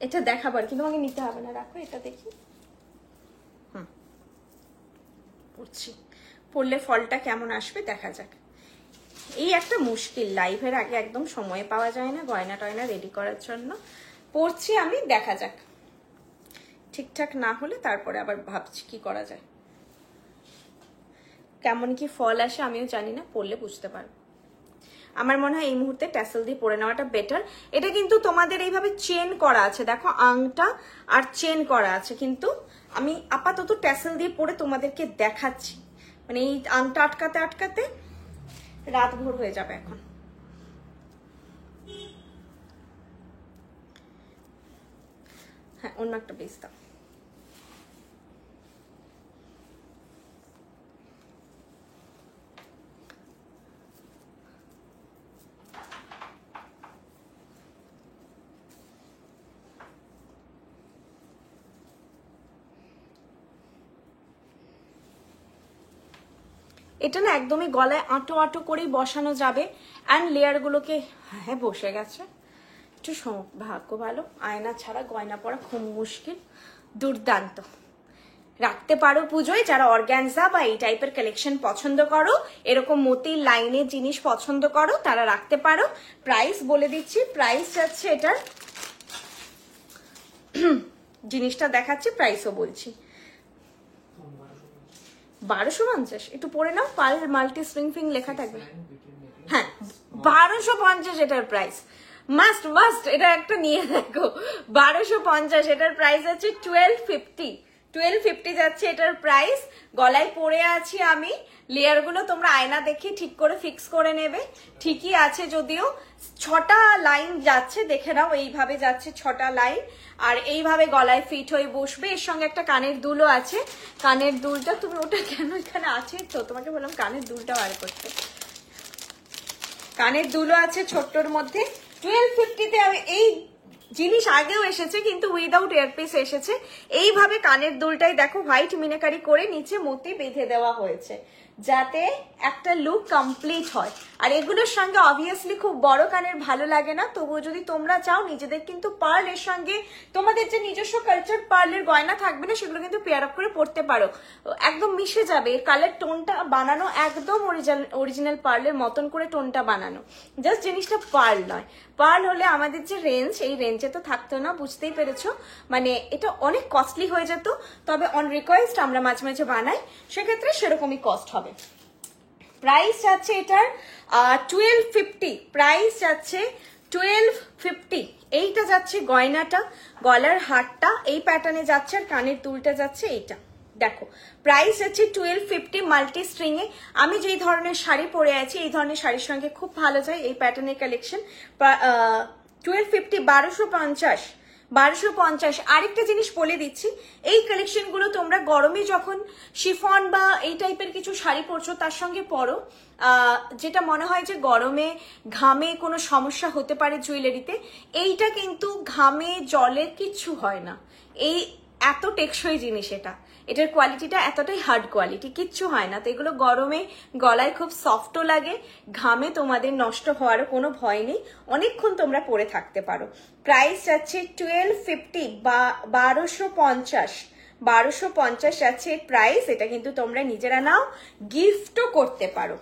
এটা দেখাবার কিন্তু আমাকে নিতে হবে না, রাখো এটা দেখি। পড়ছি, পড়লে ফলটা কেমন আসবে দেখা যাক। এই একটা মুশকিল, লাইভের আগে একদম সময় পাওয়া যায় না গয়না টয়না রেডি করার জন্য। পড়ছি আমি, দেখা যাক, ঠিকঠাক না হলে তারপরে আবার ভাবছি কি করা যায়। কেমন কি ফল আসে আমিও জানি না, পড়লে বুঝতে পারবো। আমার মনে হয় এই মুহূর্তে ট্যাসেল দিয়ে পরে নেওয়াটা বেটার। এটা কিন্তু তোমাদের এইভাবে চেন করা আছে, দেখো আংটা আর চেন করা আছে, কিন্তু আমি আপাতত ট্যাসেল দিয়ে পরে তোমাদেরকে দেখাচ্ছি। মানে এই আংটা আটকাতে আটকাতে রাত ভোর হয়ে যাবে এখন। হ্যাঁ, অন্য একটা পিস দাও। এটা না একদমই গলায় আঁটো আঁটো করেই বসানো যাবে। অ্যান্ড লেয়ারগুলোকে, হ্যাঁ বসে গেছে, একটু ভাগ্য ভালো, আয়না ছাড়া গয়না পরা খুব মুশকিল। দুর্দান্ত, রাখতে পারো পুজোয়। যারা অর্গ্যানজা বা এই টাইপের কালেকশন পছন্দ করো, এরকম মতির লাইনের জিনিস পছন্দ করো, তারা রাখতে পারো। প্রাইস বলে দিচ্ছি, প্রাইস যাচ্ছে এটার, জিনিসটা দেখাচ্ছি, প্রাইসও বলছি। 1250। একটু পরে নাও, পাল মাল্টি স্প্রিং ফিং লেখা থাকবে। হ্যাঁ, 1250 এটার প্রাইস। মাস্ট মাস্ট এটা একটা নিয়ে দেখো। 1250 এটার প্রাইস আছে 1250। 1250 যাচ্ছে এটার প্রাইস। গলায় পরে আছি আমি। লেয়ার গুলো তোমরা আয়না দেখে ঠিক করে ফিক্স করে নেবে। ঠিকই আছে, যদিও 6টা লাইন যাচ্ছে, দেখে নাও, এইভাবে যাচ্ছে 6টা লাইন। আর এইভাবে গলায় ফিট হয়ে বসবে। এর সঙ্গে একটা কানের দুলও আছে। কানের দুলটা, তুমি ওটা কেন এখানে আছে তো, তোমাকে বললাম কানের দুলটা বার করতে। কানের দুলও আছে ছোট্টর মধ্যে। 1250-তে এই জিনিস আগেও এসেছে, কিন্তু উইদাউট এয়ারপিস এসেছে। এইভাবে কানের দুলটাই দেখো হোয়াইট মিনাকারি করে নিচে মতি বেঁধে দেওয়া হয়েছে, যাতে একটা লুক কমপ্লিট হয়। আর এগুলোর সঙ্গে অবভিয়াসলি খুব বড় কানের ভালো লাগে না, তবুও যদি তোমরা চাও নিজেদের কিন্তু পার্ল এর সঙ্গে তোমাদের যে নিজস্ব কালচার পার্লের গয়না থাকবে না, সেগুলো কিন্তু পেয়ার আপ করে পড়তে পারো, একদম মিশে যাবে। এর কালার টোনটা বানানো একদম অরিজিনাল পার্লের মতন করে টোনটা বানানো, জাস্ট জিনিসটা পার্ল নয়। পার্ল হলে আমাদের যে রেঞ্জ, এই রেঞ্জে তো থাকতো না, বুঝতেই পেরেছো। মানে এটা অনেক কস্টলি হয়ে যেত, তবে অন রিকোয়েস্ট আমরা মাঝে মাঝে বানাই, সেক্ষেত্রে সেরকমই কস্ট হবে। প্রাইস যাচ্ছে এটার 1250। প্রাইস যাচ্ছে 1250। এইটা যাচ্ছে গয়নাটা, গলার হারটা এই প্যাটার্নে যাচ্ছে, আর কানের দুলটা যাচ্ছে এইটা। দেখো প্রাইস হচ্ছে 1250 মাল্টি স্ট্রিং এ। আমি যেই ধরনের শাড়ি পরে আছি, এই ধরনের শাড়ির সঙ্গে খুব ভালো যায় এই প্যাটার্নের কালেকশন। 1250, 1250, 1250। আরেকটা জিনিস বলে দিচ্ছি, এই কালেকশন গুলো তোমরা গরমে যখন শিফন বা এই টাইপের কিছু শাড়ি পরছো, তার সঙ্গে পরো, যেটা মনে হয় যে গরমে ঘামে কোনো সমস্যা হতে পারে জুয়েলারিতে, এইটা কিন্তু ঘামে জলে কিচ্ছু হয় না। এই এত টেকসই জিনিস, এটার কোয়ালিটিটা এতটাই হার্ড কোয়ালিটি, কিচ্ছু হয় না। তো এগুলো গরমে গলায় খুব সফটও লাগে, ঘামে তোমাদের নষ্ট হওয়ারও কোনো ভয় নেই, অনেকক্ষণ তোমরা পরে থাকতে পারো। প্রাইস যাচ্ছে 1250 বা 1250। 1250 যাচ্ছে প্রাইস। এটা কিন্তু তোমরা নিজেরা নাও, গিফটও করতে পারো।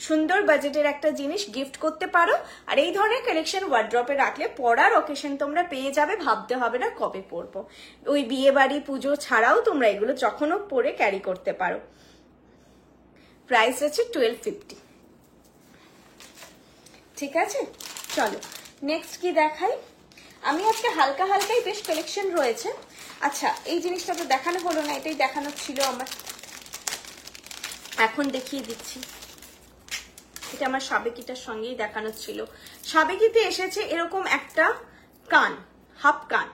সুন্দর বাজেটের একটা জিনিস গিফট করতে পারো। আর এই ধরনের কালেকশন ওয়ার্ড্রপে রাখলে পরার অকেশন তোমরা পেয়ে যাবে, ভাবতে হবে না কবে পরবো। ওই বিয়ে বাড়ি পুজো ছাড়াও তোমরা এগুলো যখনও পরে ক্যারি করতে পারো। প্রাইস আছে 1250। ঠিক আছে, চলো নেক্সট কি দেখাই। আমি আজকে হালকা হালকাই বেশ কালেকশন রয়েছে। আচ্ছা, এই জিনিসটা তো দেখানো হলো না, এটাই দেখানো ছিল আমার, এখন দেখিয়ে দিচ্ছি। এটা আমার সাবেকিটার সঙ্গেই দেখানো ছিল। সাবেকিতে এসেছে এরকম একটা কান, হাফ কান,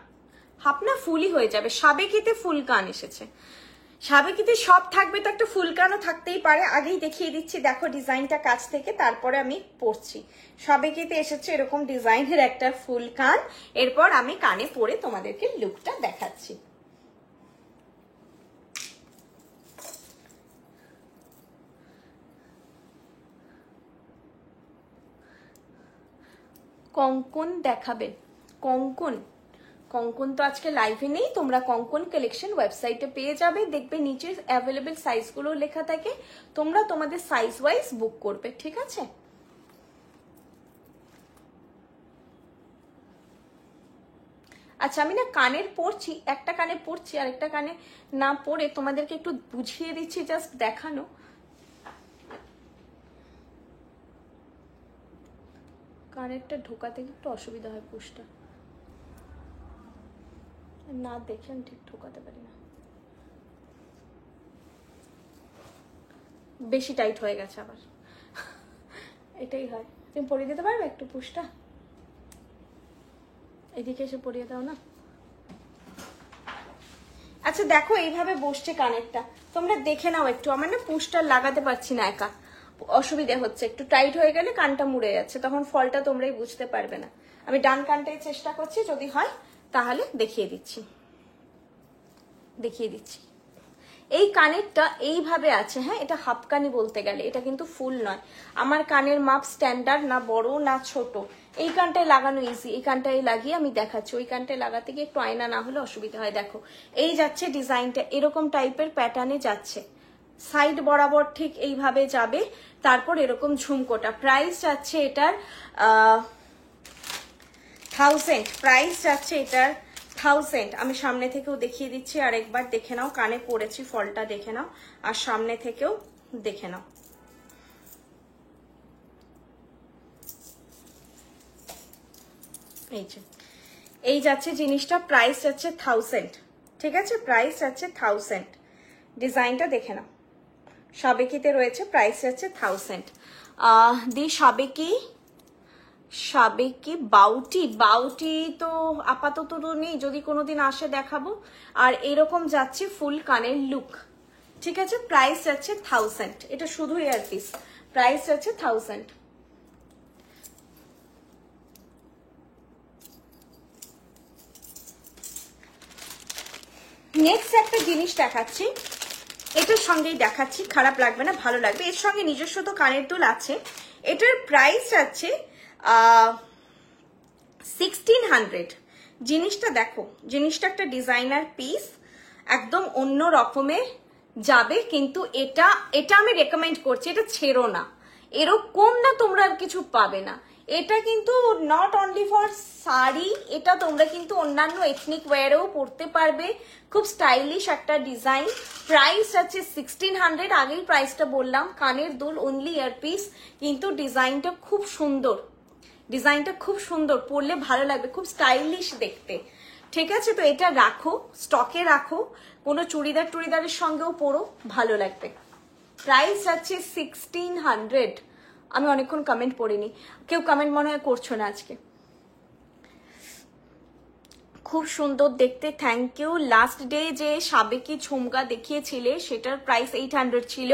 হাফ না ফুলই হয়ে যাবে। সাবেকিতে ফুল কান এসেছে। সাবেকিতে সব থাকবে তো একটা ফুল কানও থাকতেই পারে। আগেই দেখিয়ে দিচ্ছি, দেখো ডিজাইনটা কাছ থেকে, তারপরে আমি পরছি। সাবেকিতে এসেছে এরকম ডিজাইনের একটা ফুল কান। এরপর আমি কানে পরে তোমাদেরকে লুকটা দেখাচ্ছি। কঙ্কন দেখাবে, কঙ্কন, কঙ্কন তো আজকে লাইভে নেই। তোমরা কঙ্কন কালেকশন ওয়েবসাইটে পেয়ে যাবে, দেখবে নিচে অ্যাভেলেবেল সাইজগুলো লেখা থাকে, তোমরা তোমাদের সাইজ ওয়াইজ বুক করবে। ঠিক আছে, আচ্ছা আমি না কানের পরছি, একটা কানে পরছি আর একটা কানে না পরে তোমাদেরকে একটু বুঝিয়ে দিচ্ছি, জাস্ট দেখানো। কানেরটা ঢোকাতে একটু অসুবিধা হয় পুষটা, না দেখে আমি ঠিক ঢোকাতে পারি না, বেশি টাইট হয়ে গেছে আবার। এটাই হয়। তুমি পরিয়ে দিতে পারবে একটু পুষটা? এদিকে এসে পরিয়ে দাও না। আচ্ছা দেখো এইভাবে বসছে কানেরটা, তোমরা দেখে নাও একটু। আমার না পুষটা লাগাতে পারছি না একা, অসুবিধা হচ্ছে, একটু টাইট হয়ে গেলে কানটা মুড়ে যাচ্ছে, তখন ফলটা তোমরাই বুঝতে পারবে না। আমি ডান কানটাই চেষ্টা করছি, যদি হয় তাহলে দেখিয়ে দিচ্ছি। এই কানেরটা এইভাবে আছে, হ্যাঁ এটা হাফ কানি বলতে গেলে, এটা কিন্তু ফুল নয়। আমার কানের মাপ স্ট্যান্ডার্ড, না বড় না ছোট। এই কানটায় লাগানো ইজি, এই কানটায় লাগিয়ে আমি দেখাচ্ছি। ওই কানটায় লাগাতে গিয়ে একটু আয়না না হলে অসুবিধা হয়। দেখো এই যাচ্ছে ডিজাইনটা, এরকম টাইপের প্যাটার্নে যাচ্ছে, সাইড বরাবর ঠিক এইভাবে যাবে, তারপর এরকম ঝুমকোটা। প্রাইস যাচ্ছে এটার 1000, প্রাইস যাচ্ছে এটার 1000। আমি সামনে থেকেও দেখিয়ে দিচ্ছি, আর একবার দেখে নাও, কানে পড়েছি ফলটা দেখে নাও, আর সামনে থেকেও দেখে নাও। এই যাচ্ছে জিনিসটা, প্রাইস যাচ্ছে 1000, ঠিক আছে, প্রাইস যাচ্ছে 1000। ডিজাইনটা দেখে নাও, সাবেকিতে রয়েছে, প্রাইস যাচ্ছে 1000। দি সাবেকি বাউটি তো আপাতত নেই, যদি কোনোদিন আসে দেখাবো। আর এরকম যাচ্ছে ফুল কানের লুক, ঠিক আছে, প্রাইস যাচ্ছে 1000। এটা শুধু ইয়ারপিস, প্রাইস যাচ্ছে 1000। নেক্সট একটা জিনিস দেখাচ্ছি, এটার সঙ্গেই দেখাচ্ছি, খারাপ লাগবে না, ভালো লাগবে। এর সঙ্গে নিজস্ব তো কানের দুল আছে। এটার প্রাইস আছে 1600। জিনিসটা দেখো, জিনিসটা একটা ডিজাইনার পিস, একদম অন্য রকমের যাবে, কিন্তু এটা আমি রেকমেন্ড করছি, এটা ছেড়ো না, এরকম না তোমরা আর কিছু পাবে না। এটা কিন্তু নট অনলি ফর শাড়ি, এটা তোমরা কিন্তু অন্যান্য এথনিক ওয়্যারেও পরতে পারবে, খুব স্টাইলিশ একটা ডিজাইন। প্রাইস আছে 1600, আগেই প্রাইসটা বললাম। কানের দুল, অনলি ইয়ারপিস, কিন্তু ডিজাইনটা খুব সুন্দর, ডিজাইনটা খুব সুন্দর, পরলে ভালো লাগবে, খুব স্টাইলিশ দেখতে, ঠিক আছে। তো এটা রাখো, স্টকে রাখো, কোনো চুড়িদারের সঙ্গেও পরো, ভালো লাগবে। প্রাইস আছে 1600। আমি অনেকক্ষণ কমেন্ট পড়িনি, কেউ কমেন্ট মনে হয় করছো না আজকে। খুব সুন্দর দেখতে, থ্যাংক ইউ। লাস্ট ডে যে সাবেকি ঝুমকা দেখিয়েছিলে সেটার প্রাইস 800 ছিল,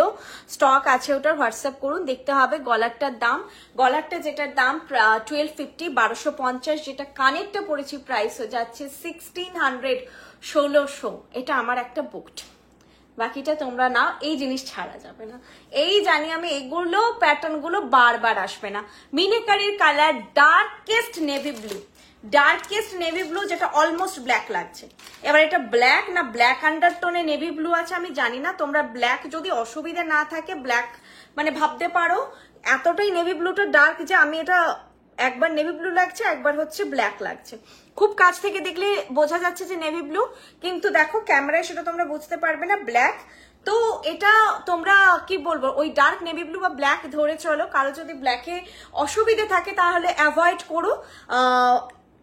স্টক আছে ওটার, হোয়াটসঅ্যাপ করুন, দেখতে হবে। গলারটার দাম, গলারটা যেটার দাম 1250, 1250, যেটা কানেরটা পড়েছি প্রাইস হয়ে যাচ্ছে 1600, 1600। এটা আমার একটা বুকড, বাকিটা তোমরা নাও, এই জিনিস ছাড়া যাবে না। এই জানি আমি, এগুলো প্যাটার্ন গুলো বারবার আসবে না। মিনেকারির colour darkest navy blue, darkest navy blue, যেটা অলমোস্ট ব্ল্যাক লাগছে। এবার এটা ব্ল্যাক না ব্ল্যাক আন্ডারটোনে নেভি ব্লু আছে আমি জানি না, তোমরা ব্ল্যাক যদি অসুবিধা না থাকে ব্ল্যাক মানে ভাবতে পারো। এতটাই নেভি ব্লুটা ডার্ক যে আমি এটা একবার নেভি ব্লু লাগছে, একবার হচ্ছে ব্ল্যাক লাগছে। খুব কাছ থেকে দেখলে বোঝা যাচ্ছে যে নেভি ব্লু, কিন্তু দেখো ক্যামেরায় সেটা তোমরা বুঝতে পারবে না, ব্ল্যাক। তো এটা তোমরা কি বলবো, ওই ডার্ক নেভি ব্লু বা ব্ল্যাক ধরে চলো। কারো যদি ব্ল্যাকে অসুবিধে থাকে তাহলে অ্যাভয়েড করো,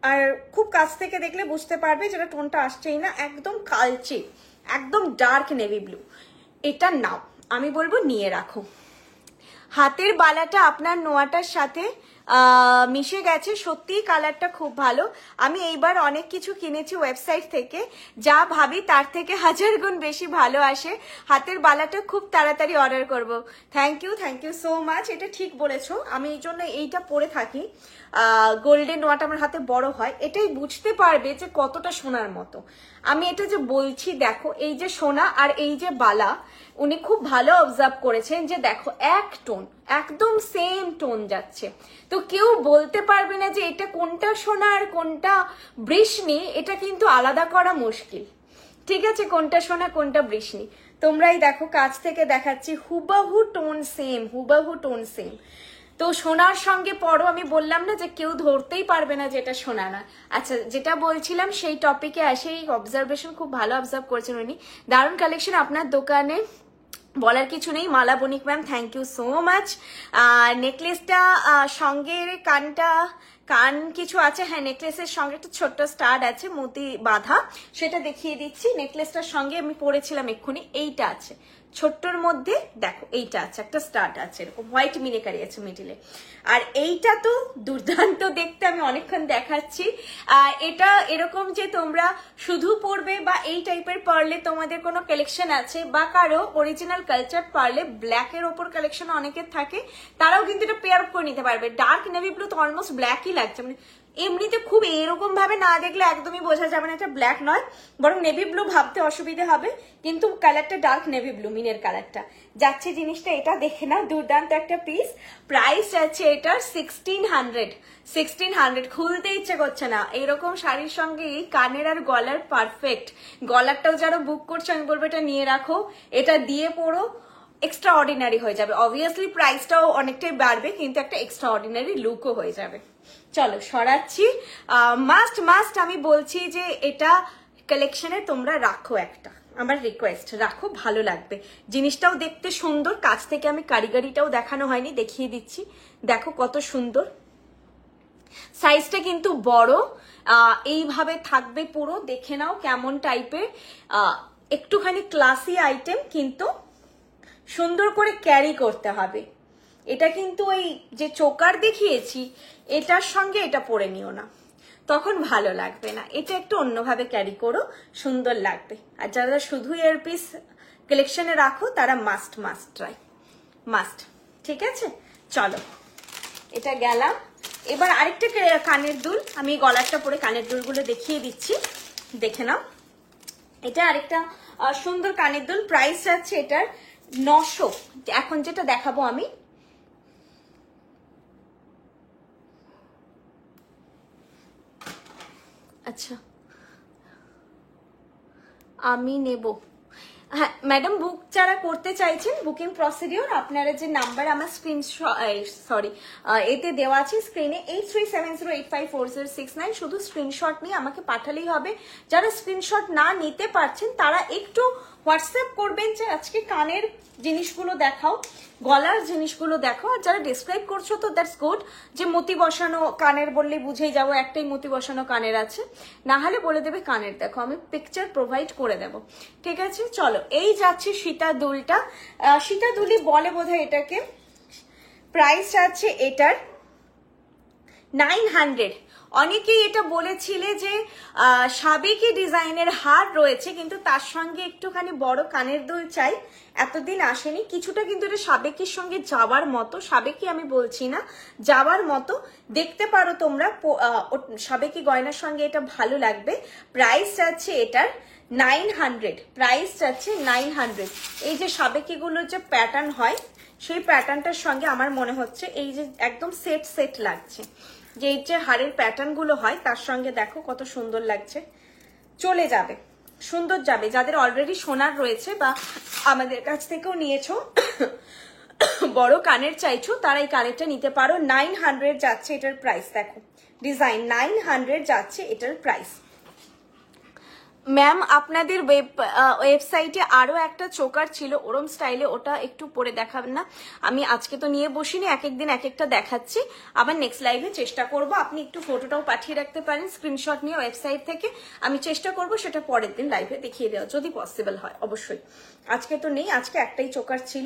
আর খুব কাছ থেকে দেখলে বুঝতে পারবে যেটা টোনটা আসছেই না, একদম কালচে, একদম ডার্ক নেভি ব্লু। এটা নাও, আমি বলবো নিয়ে রাখো। হাতের বালাটা আপনার নোয়াটার সাথে মিশে গেছে, সত্যি কালারটা খুব ভালো। আমি এইবার অনেক কিছু কিনেছি ওয়েবসাইট থেকে, যা ভাবি তার থেকে 1000 গুণ বেশি ভালো আসে। হাতের বালাটা খুব তাড়াতাড়ি অর্ডার করব। থ্যাংক ইউ সো মাচ, এটা ঠিক বলেছো। আমি এই জন্য এইটা পরে থাকি, গোল্ডেন নোয়াটা আমার হাতে বড় হয়, এটাই বুঝতে পারবে যে কতটা সোনার মতো। আমি এটা যে বলছি দেখো, এই যে সোনা আর এই যে বালা, উনি খুব ভালো অবজার্ভ করেছেন যে দেখো এক টোন, একদম সেম টোন যাচ্ছে। তো কেউ বলতে পারবে না যে এটা কোনটা সোনা আর কোনটা বৃষ্ণি, এটা কিন্তু আলাদা করা মুশকিল, ঠিক আছে, কোনটা সোনা কোনটা বৃষ্ণি। তোমরাই দেখো, কাছ থেকে দেখাচ্ছি, হুবাহু টোন সেম, হুবাহু টোন সেম। তো সোনার সঙ্গে পরো, আমি বললাম না যে কেউ ধরতেই পারবে না যে এটা সোনা না। আচ্ছা, যেটা বলছিলাম সেই টপিকে আসে, এই অবজারভেশন খুব ভালো অবজার্ভ করেছেন উনি। দারুণ কালেকশন আপনার দোকানে, বলার কিছু নেই। Mala Banik ma'am thank you so much. নেকলেসটা সঙ্গে কান কিছু আছে, হ্যাঁ নেকলেসের সঙ্গে একটা ছোট্ট স্টাড আছে মতি বাঁধা, সেটা দেখিয়ে দিচ্ছি। নেকলেসটার সঙ্গে আমি পরেছিলাম এক্ষুনি, এইটা আছে ছোট্টর মধ্যে, দেখো এইটা আছে একটা স্টার্ট আছে এরকম হোয়াইট মিনেকারি আছে মিডিলে। আর এইটা তো দুর্দান্ত দেখতে, আমি অনেকক্ষণ দেখাচ্ছি। এটা এরকম যে তোমরা শুধু পরবে বা এই টাইপের পারলে তোমাদের কোনো কালেকশন আছে বা কারো অরিজিনাল কালচার পারলে ব্ল্যাকের ওপর কালেকশন অনেকের থাকে, তারাও কিন্তু এটা পেয়ার আপ করে নিতে পারবে। ডার্ক নেভি ব্লু তো অলমোস্ট ব্ল্যাকই লাগছে, মানে এমনিতে খুব এরকম ভাবে না দেখলে একদমই বোঝা যাবে না এটা ব্ল্যাক নয়, বরং নেভি ব্লু ভাবতে অসুবিধে হবে, কিন্তু কালারটা ডার্ক নেভি ব্লু, মিনের কালারটা যাচ্ছে জিনিসটা। এটা দেখে নাও, দুর্দান্ত একটা পিস। প্রাইস আছে এটার 1600। খুলতে ইচ্ছে করছে না এরকম শাড়ির সঙ্গে। এই কানের আর গলার পারফেক্ট, গলারটাও যারা বুক করছো আমি বলবো এটা নিয়ে রাখো, এটা দিয়ে পড়ো, এক্সট্রা অর্ডিনারি হয়ে যাবে। অবভিয়াসলি প্রাইসটাও অনেকটাই বাড়বে, কিন্তু একটা এক্সট্রা অর্ডিনারি লুকও হয়ে যাবে। চলো সরাচ্ছি। মাস্ট আমি বলছি যে এটা কালেকশনে তোমরা রাখো, একটা আমার রিকোয়েস্ট রাখো, ভালো লাগবে। জিনিসটাও দেখতে সুন্দর, কাছ থেকে আমি কারিগরিটাও দেখানো হয়নি, দেখিয়ে দিচ্ছি। দেখো কত সুন্দর, সাইজটা কিন্তু বড়, এইভাবে থাকবে পুরো, দেখে নাও কেমন টাইপের, একটুখানি ক্লাসি আইটেম, কিন্তু সুন্দর করে ক্যারি করতে হবে। এটা কিন্তু ওই যে চোকার দেখিয়েছি এটার সঙ্গে এটা পরে নিও না, তখন ভালো লাগবে না। এটা একটু অন্যভাবে ক্যারি করো, সুন্দর লাগবে। আর যারা শুধু ইয়ারপিস কালেকশনে রাখো তারা মাস্ট ট্রাই, মাস্ট। ঠিক আছে, চলো এটা গেলাম। এবার আরেকটা কানের দুল, আমি গলারটা পরে কানের দুলগুলো দেখিয়ে দিচ্ছি, দেখে নাও। এটা আরেকটা সুন্দর কানের দুল, প্রাইস আছে এটার 900। এখন যেটা দেখাবো আমি, আচ্ছা আমি নেব, হ্যাঁ ম্যাডাম বুক যারা করতে চাইছেন বুকিং প্রসিডিওর, আপনারা যে নাম্বার আমার এতে দেওয়া আছে স্ক্রিনে 8370854069, শুধু স্ক্রিনশট নিয়ে আমাকে পাঠালেই হবে। যারা স্ক্রিনশট না নিতে পারছেন তারা একটু হোয়াটসঅ্যাপ করবেন যে আজকে কানের জিনিসগুলো দেখাও, গলার জিনিসগুলো দেখাও। আর যারা ডিসক্রাইব করছো তো দ্যাটস গুড, যে মতি বসানো কানের বললে বুঝেই যাবো একটাই মতি বসানো কানের আছে, না হলে বলে দেবে কানের দেখো, আমি পিকচার প্রোভাইড করে দেব। ঠিক আছে, চলো এই যাচ্ছে সীতা দুলটা, সীতা দুলি বলে বোধহয় এটাকে। প্রাইস আছে এটার 900। অনেকেই এটা বলেছিলে যে সাবেকি ডিজাইনের হার রয়েছে, কিন্তু তার সঙ্গে একটুখানি বড় কানের দুল চাই, এতদিন আসেনি। কিছুটা কিন্তু এটা সাবেকির সঙ্গে যাওয়ার মতো, সাবেকি আমি বলছি না, যাওয়ার মতো দেখতে পারো তোমরা, সাবেকি গয়নার সঙ্গে এটা ভালো লাগবে। প্রাইস আছে এটার 900, প্রাইস আছে 900। এই যে সাবেকিগুলোর যে প্যাটার্ন হয় সেই প্যাটার্নটার সঙ্গে আমার মনে হচ্ছে এই যে একদম সেট লাগছে, যে এই যে হাড়ের প্যাটার্ন গুলো হয় তার সঙ্গে দেখো কত সুন্দর লাগছে, চলে যাবে, সুন্দর যাবে। যাদের অলরেডি সোনার রয়েছে বা আমাদের কাছ থেকেও নিয়েছো, বড় কানের চাইছো, তারা এই কানেরটা নিতে পারো। 900 যাচ্ছে এটার প্রাইস, দেখো ডিজাইন 900 যাচ্ছে এটার প্রাইস। ম্যাম আপনাদের ওয়েবসাইটে আরো একটা চোকার ছিল ওরম স্টাইলে, ওটা একটু পরে দেখাবেন না? আমি আজকে তো নিয়ে বসিনি, এক একদিন এক একটা দেখাচ্ছি, আবার নেক্সট লাইভে চেষ্টা করব। আপনি একটু ফটোটাও পাঠিয়ে রাখতে পারেন স্ক্রিনশট নিয়ে ওয়েবসাইট থেকে, আমি চেষ্টা করব সেটা পরের দিন লাইভে দেখিয়ে দেওয়া, যদি পসিবল হয় অবশ্যই। আজকে তো নেই, আজকে একটাই চোকার ছিল।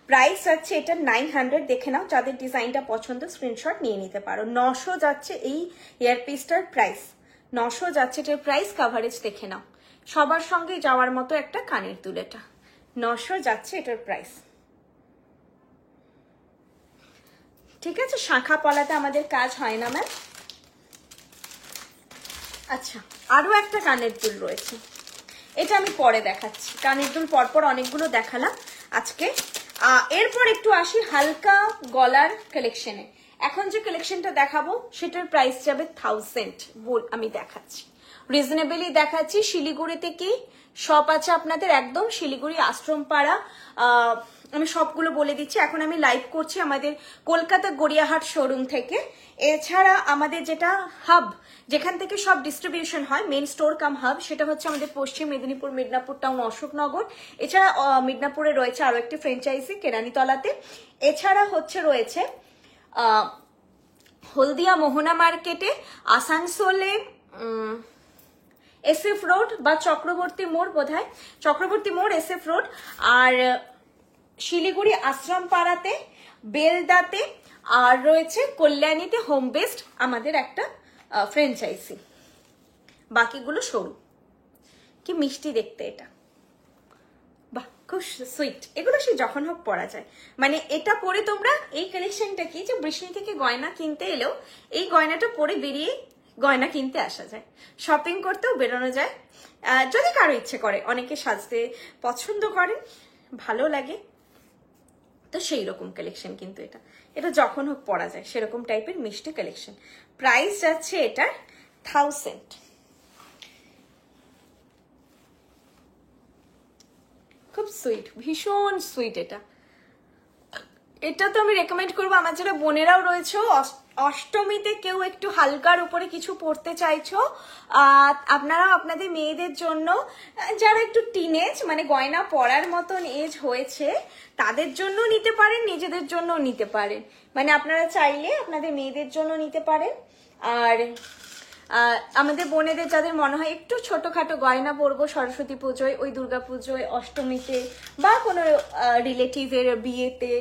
প্রাইস আছে এটা 900, দেখে নাও, যাদের ডিজাইনটা পছন্দ স্ক্রিনশট নিয়ে নিতে পারো। 900 যাচ্ছে এই ইয়ারপিসটার প্রাইস, 900 যাচ্ছে এটার প্রাইস। কাভারেজ দেখে নাও, সবার সঙ্গে যাওয়ার মতো একটা কানের দুল, এটা 900 যাচ্ছে এটার প্রাইস। ঠিক আছে, শাঁখা পলাতে আমাদের কাজ হয় না ম্যাম। আচ্ছা আরো একটা কানের দুল রয়েছে, এটা আমি পরে দেখাচ্ছি। কানের দুল পরপর অনেকগুলো দেখালাম আজকে। এরপর একটু আসি হালকা গলার কালেকশনে। এখন যে কালেকশনটা দেখাবো সেটার প্রাইস যাবে 1000, আমি দেখাচ্ছি রিজনেবলি দেখাচ্ছি। শিলিগুড়িতে কি শপ আছে আপনাদের, একদম শিলিগুড়ি আশ্রমপাড়া আমি সবগুলো বলে দিচ্ছি। এখন আমি লাইভ করছি আমাদের কলকাতা গড়িয়াহাট শোরুম থেকে। এছাড়া আমাদের যেটা হাব, যেখান থেকে সব ডিস্ট্রিবিউশন হয়, মেন স্টোর কাম হাব, সেটা হচ্ছে আমাদের পশ্চিম মেদিনীপুর, মিদনাপুর টাউন, অশোকনগর। এছাড়া মিদনাপুরে রয়েছে আরো একটি ফ্র্যাঞ্চাইজি কেরানীতলাতে। এছাড়া হচ্ছে রয়েছে হলদিয়া মোহনা মার্কেটে, আসানসোলে SF রোড বা চক্রবর্তী মোড়, বোধহয় চক্রবর্তী মোড়, SF রোড, আর শিলিগুড়ি আশ্রম পাড়াতে, বেলদাতে, আর রয়েছে কল্যাণীতে হোম বেসড আমাদের একটা ফ্র্যাঞ্চাইজি। বাকিগুলো সরু। কি মিষ্টি দেখতে এটা, বাহ খুব সুইট। এগুলো সে যখন হোক পরা যায়। মানে এটা পরে তোমরা এই কালেকশনটা কি, যে বৃষ্ণি থেকে গয়না কিনতে এলেও এই গয়নাটা পরে বেরিয়ে গয়না কিনতে আসা যায়, শপিং করতেও বেরোনো যায়, যদি কারো ইচ্ছে করে। অনেকে সাজতে পছন্দ করেন, ভালো লাগে, তো সেই রকম কালেকশন কিন্তু এটা যখন হোক পরা যায়, সেরকম টাইপের মিষ্টি কালেকশন। প্রাইস যাচ্ছে এটার 1000। খুব সুইট, ভীষণ সুইট। এটা তো আমি রেকমেন্ড করবো আমার যারা বোনেরাও রয়েছে, অষ্টমীতে কেউ একটু হালকার উপরে কিছু পরতে চাইছো, আপনারাও আপনাদের মেয়েদের জন্য, যারা একটু টিনেজ মানে গয়না পরার মতন এজ হয়েছে, তাদের জন্য নিতে পারেন, নিজেদের জন্য নিতে পারেন। মানে আপনারা চাইলে আপনাদের মেয়েদের জন্য নিতে পারেন। আর আমাদের বোনেদের যাদের মনে হয় একটু ছোটখাটো গয়না পরবো সরস্বতী পুজোয়, ওই দুর্গা পুজোয়, অষ্টমীতে, বা কোনো রিলেটিভের বিয়েতে,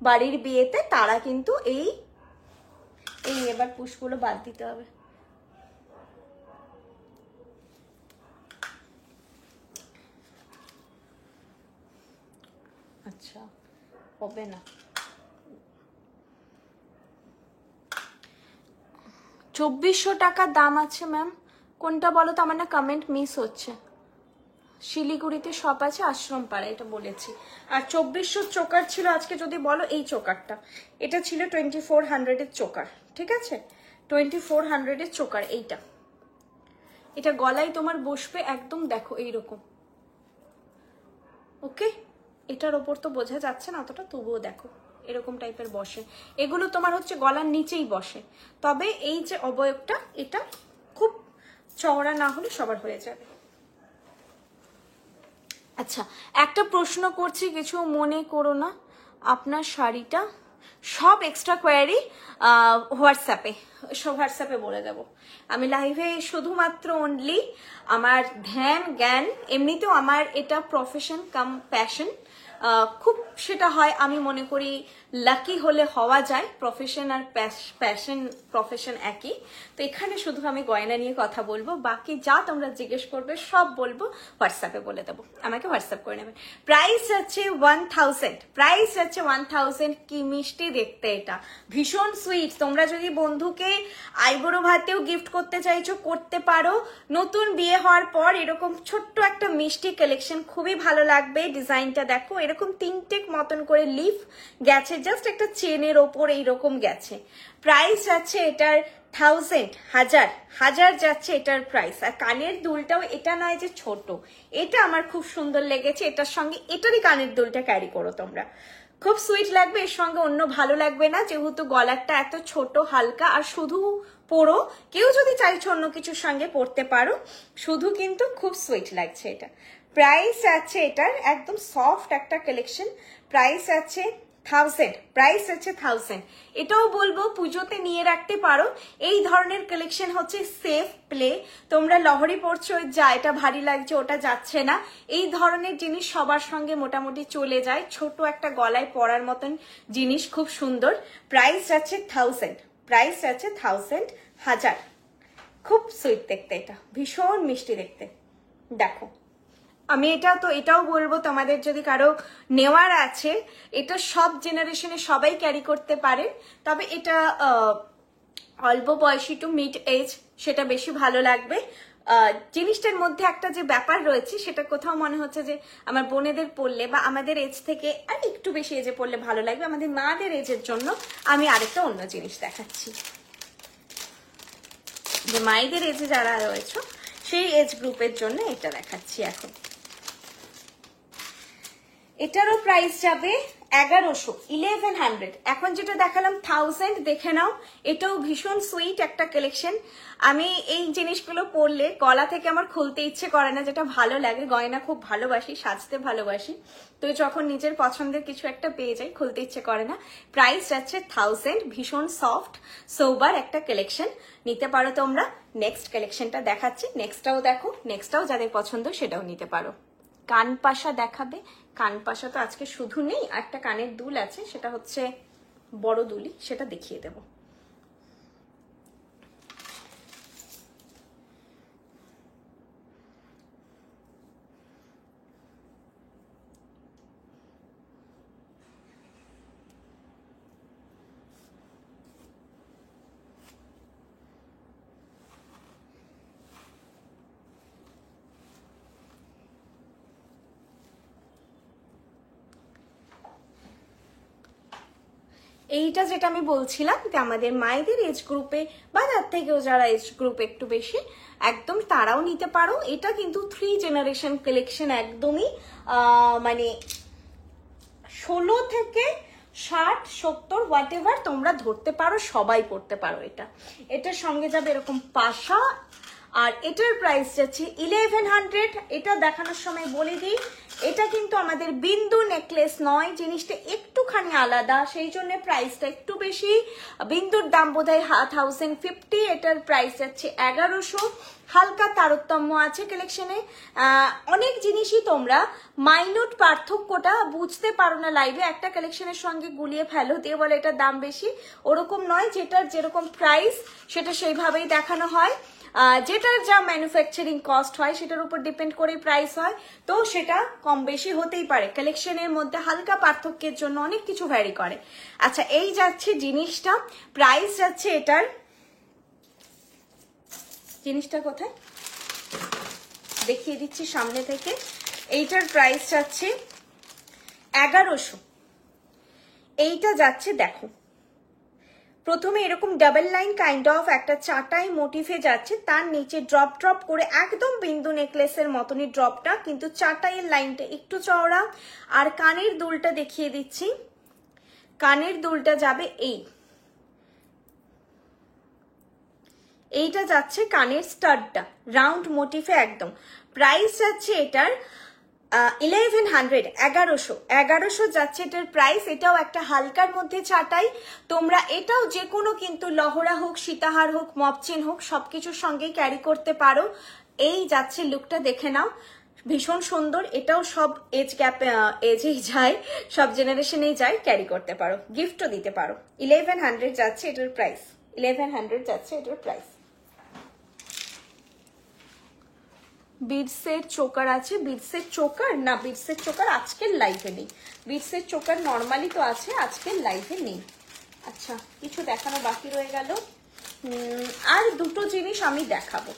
বাড়ির বিয়েতে, তারা কিন্তু এই এবার পুশগুলো বাদ দিতে হবে। আচ্ছা হবে না, 2400 টাকা দাম আছে ম্যাম। কোনটা বলো তো, আমার না কমেন্ট মিস হচ্ছে। শিলিগুড়িতে শপ আছে, আশ্রম পাড়া, এটা বলেছি। আর 2400 চোকার ছিল আজকে, যদি বলো এই চোকারটা, এটা ছিল 2400 এর চোকার, ঠিক আছে, 2400 এর চোকার। এটা গলায় তোমার বসবে একদম, দেখো এইরকম। ওকে, এটার ওপর তো বোঝা যাচ্ছে না অতটা, তবুও দেখো এরকম টাইপের বসে। এগুলো তোমার হচ্ছে গলার নিচেই বসে, তবে এই যে অবয়বটা, এটা খুব চওড়া না হলে সবার হয়ে যাবে। আচ্ছা, একটা প্রশ্ন করছি, কিছু মনে করো না। আপনার শাড়িটা, সব এক্সট্রা কোয়ারি হোয়াটসঅ্যাপে বলে দেবো। আমি লাইভে শুধুমাত্র অনলি আমার ধ্যান জ্ঞান, এমনিতেও আমার এটা প্রফেশন কাম প্যাশন, খুব সেটা হয়। আমি মনে করি লাকি হলে হওয়া যায়, প্রফেশন আর প্যাশন প্রফেশন একই। তো এখানে শুধু আমি গয়না নিয়ে কথা বলবো, বাকি যা তোমরা জিজ্ঞেস করবে সব বলবো, হোয়াটসঅ্যাপে বলে দেবো, আমাকে হোয়াটসঅ্যাপ করে নেবে। প্রাইস আছে 1000। কি মিষ্টি দেখতে, এটা ভীষণ সুইট। তোমরা যদি বন্ধুকে আইবুড়ো ভাতেও গিফট করতে চাইছো, করতে পারো। নতুন বিয়ে হওয়ার পর এরকম ছোট্ট একটা মিষ্টি কালেকশন খুবই ভালো লাগবে। ডিজাইনটা দেখো, এরকম তিনটে মতন করে লিফ গেছে, জাস্ট একটা চেনের ওপর এইরকম গেছে। প্রাইস আছে এটার 1000 যাচ্ছে এটার প্রাইস। আর কানের দুলটাও এটা নয় যে ছোট, এটা আমার খুব সুন্দর লেগেছে। এটার সঙ্গে এটারই কানের দুলটা ক্যারি করো তোমরা, খুব সুইট লাগবে। এর সঙ্গে অন্য ভালো লাগবে না, যেহেতু গলারটা এত ছোট হালকা। আর শুধু পরো, কেউ যদি চাইছো অন্য কিছুর সঙ্গে পরতে পারো, শুধু কিন্তু খুব সুইট লাগছে এটা। প্রাইস আছে এটার, একদম সফট একটা কালেকশন। প্রাইস আছে 1000। এটাও বলবো পুজোতে নিয়ে রাখতে পারো। এই ধরনের কালেকশন হচ্ছে সেফ প্লে। তোমরা লহরি পড়ছো, যা এটা ভারী লাগছে, ওটা যাচ্ছে না। এই ধরনের জিনিস সবার সঙ্গে মোটামুটি চলে যায়, ছোট একটা গলায় পরার মতন জিনিস, খুব সুন্দর। প্রাইস আছে 1000। খুব সুইট দেখতে, এটা ভীষণ মিষ্টি দেখতে। দেখো, আমি এটাও বলবো, তোমাদের যদি কারো নেওয়ার আছে, এটা সব জেনারেশনে সবাই ক্যারি করতে পারে। তবে এটা অল্প বয়সী টু মিড এজ, সেটা বেশি ভালো লাগবে। জিনিসটার মধ্যে একটা যে ব্যাপার রয়েছে, সেটা কোথাও মনে হচ্ছে যে আমার বোনেদের পরলে বা আমাদের এজ থেকে আর একটু বেশি এজে পরলে ভালো লাগবে। আমাদের মাদের এজের জন্য আমি আরেকটা অন্য জিনিস দেখাচ্ছি, যে মায়েদের এজে যারা রয়েছে সেই এজ গ্রুপের জন্য এটা দেখাচ্ছি এখন। এটারও প্রাইস যাবে 1100, 1100। এখন যেটা দেখালাম 1000, দেখে নাও। এটাও ভীষণ সুইট একটা কালেকশন। আমি এই জিনিসগুলো পরলে গলা থেকে আমার খুলতে ইচ্ছে করে না, যেটা ভালো লাগে। গয়না খুব ভালোবাসি, সাজতে ভালোবাসি, তো যখন নিজের পছন্দের কিছু একটা পেয়ে যাই খুলতে ইচ্ছে করে না। প্রাইস যাচ্ছে 1000। ভীষণ সফট সোবার একটা কালেকশন, নিতে পারো তোমরা। নেক্সট কালেকশনটা দেখাচ্ছি, নেক্সটটাও দেখো, নেক্সটটাও যাদের পছন্দ সেটাও নিতে পারো। কান পাশা দেখাবে। কান পাশা তো আজকে শুধু নেই, একটা কানের দুল আছে, সেটা হচ্ছে বড় দুলি, সেটা দেখিয়ে দেবো। এইটা যেটা আমি বলছিলাম যে আমাদের মায়েদের এজ গ্রুপে বা তার থেকেও যারা এজ গ্রুপ একটু বেশি, একদম তারাও নিতে পারো। এটা কিন্তু 3 জেনারেশন কালেকশন, একদমই মানে 16 থেকে 60, 70 হোয়াট এভার তোমরা ধরতে পারো, সবাই পড়তে পারো। এটার সঙ্গে যাবে এরকম পাশা, আর এটার প্রাইস যাচ্ছে 1100। এটা দেখানোর সময় বলে দিই, এটা কিন্তু আমাদের বিন্দু নেকলেস নয়, জিনিসটা একটুখানি আলাদা, সেই জন্য প্রাইসটা একটু বেশি। বিন্দুর দাম বোধহয় 1050, এটার প্রাইস যাচ্ছে 1100। হালকা তারতম্য আছে কালেকশনে। অনেক জিনিসই তোমরা মাইনুট পার্থক্যটা বুঝতে পারো না লাইভে, একটা কালেকশনের সঙ্গে গুলিয়ে ফেলো, দিয়ে বলে এটার দাম বেশি। ওরকম নয়, যেটার যেরকম প্রাইস সেটা সেইভাবেই দেখানো হয়। যেটার যা ম্যানুফ্যাকচারিং কস্ট হয় সেটার উপর ডিপেন্ড করে প্রাইস হয়, তো সেটা কম বেশি হতেই পারে। কালেকশনের মধ্যে হালকা পার্থক্যের জন্য অনেক কিছু ভ্যারি করে। আচ্ছা, এই যাচ্ছে জিনিসটা, প্রাইস যাচ্ছে এটার, জিনিসটা কোথায় দেখিয়ে দিচ্ছি সামনে থেকে। এইটার প্রাইস যাচ্ছে 1100। এইটা যাচ্ছে দেখো, প্রথমে এরকম ডাবল লাইন কাইন্ড অফ একটা চাটাই মোটিভে যাচ্ছে, তার নিচে ড্রপ ড্রপ করে একদম বিন্দু নেকলেসের মতনই ড্রপটা, কিন্তু চাটাইয়ের লাইনটা একটু চওড়া। আর কানের দুলটা দেখিয়ে দিচ্ছি, কানের দুলটা যাবে এইটা যাচ্ছে কানের স্টাডটা রাউন্ড মোটিভে একদম। প্রাইস যাচ্ছে এটার 1100, 1100 যাচ্ছে এটার প্রাইস। এটাও একটা হালকার মধ্যে চাটাই, তোমরা এটাও যে কোনো কিন্তু লহরা হোক, সীতাহার হোক, মপচেন হোক, সবকিছুর সঙ্গেই ক্যারি করতে পারো। এই যাচ্ছে লুকটা, দেখে নাও, ভীষণ সুন্দর। এটাও সব এজ গ্যাপে এজেই যায়, সব জেনারেশনেই যায়, ক্যারি করতে পারো, গিফটও দিতে পারো। 1100 যাচ্ছে এটার প্রাইস, 1100 যাচ্ছে এটার প্রাইস। বিডসের চোকার আছে, বিডসের চোকার না, বিডসের চোকার আজকের লাইভে নেই। বিডসের চোকার নর্মালি তো আছে, আজকের লাইভে নেই। আচ্ছা, কিছু দেখানো বাকি রয়ে গেল। আর দুটো জিনিস আমি দেখাবো,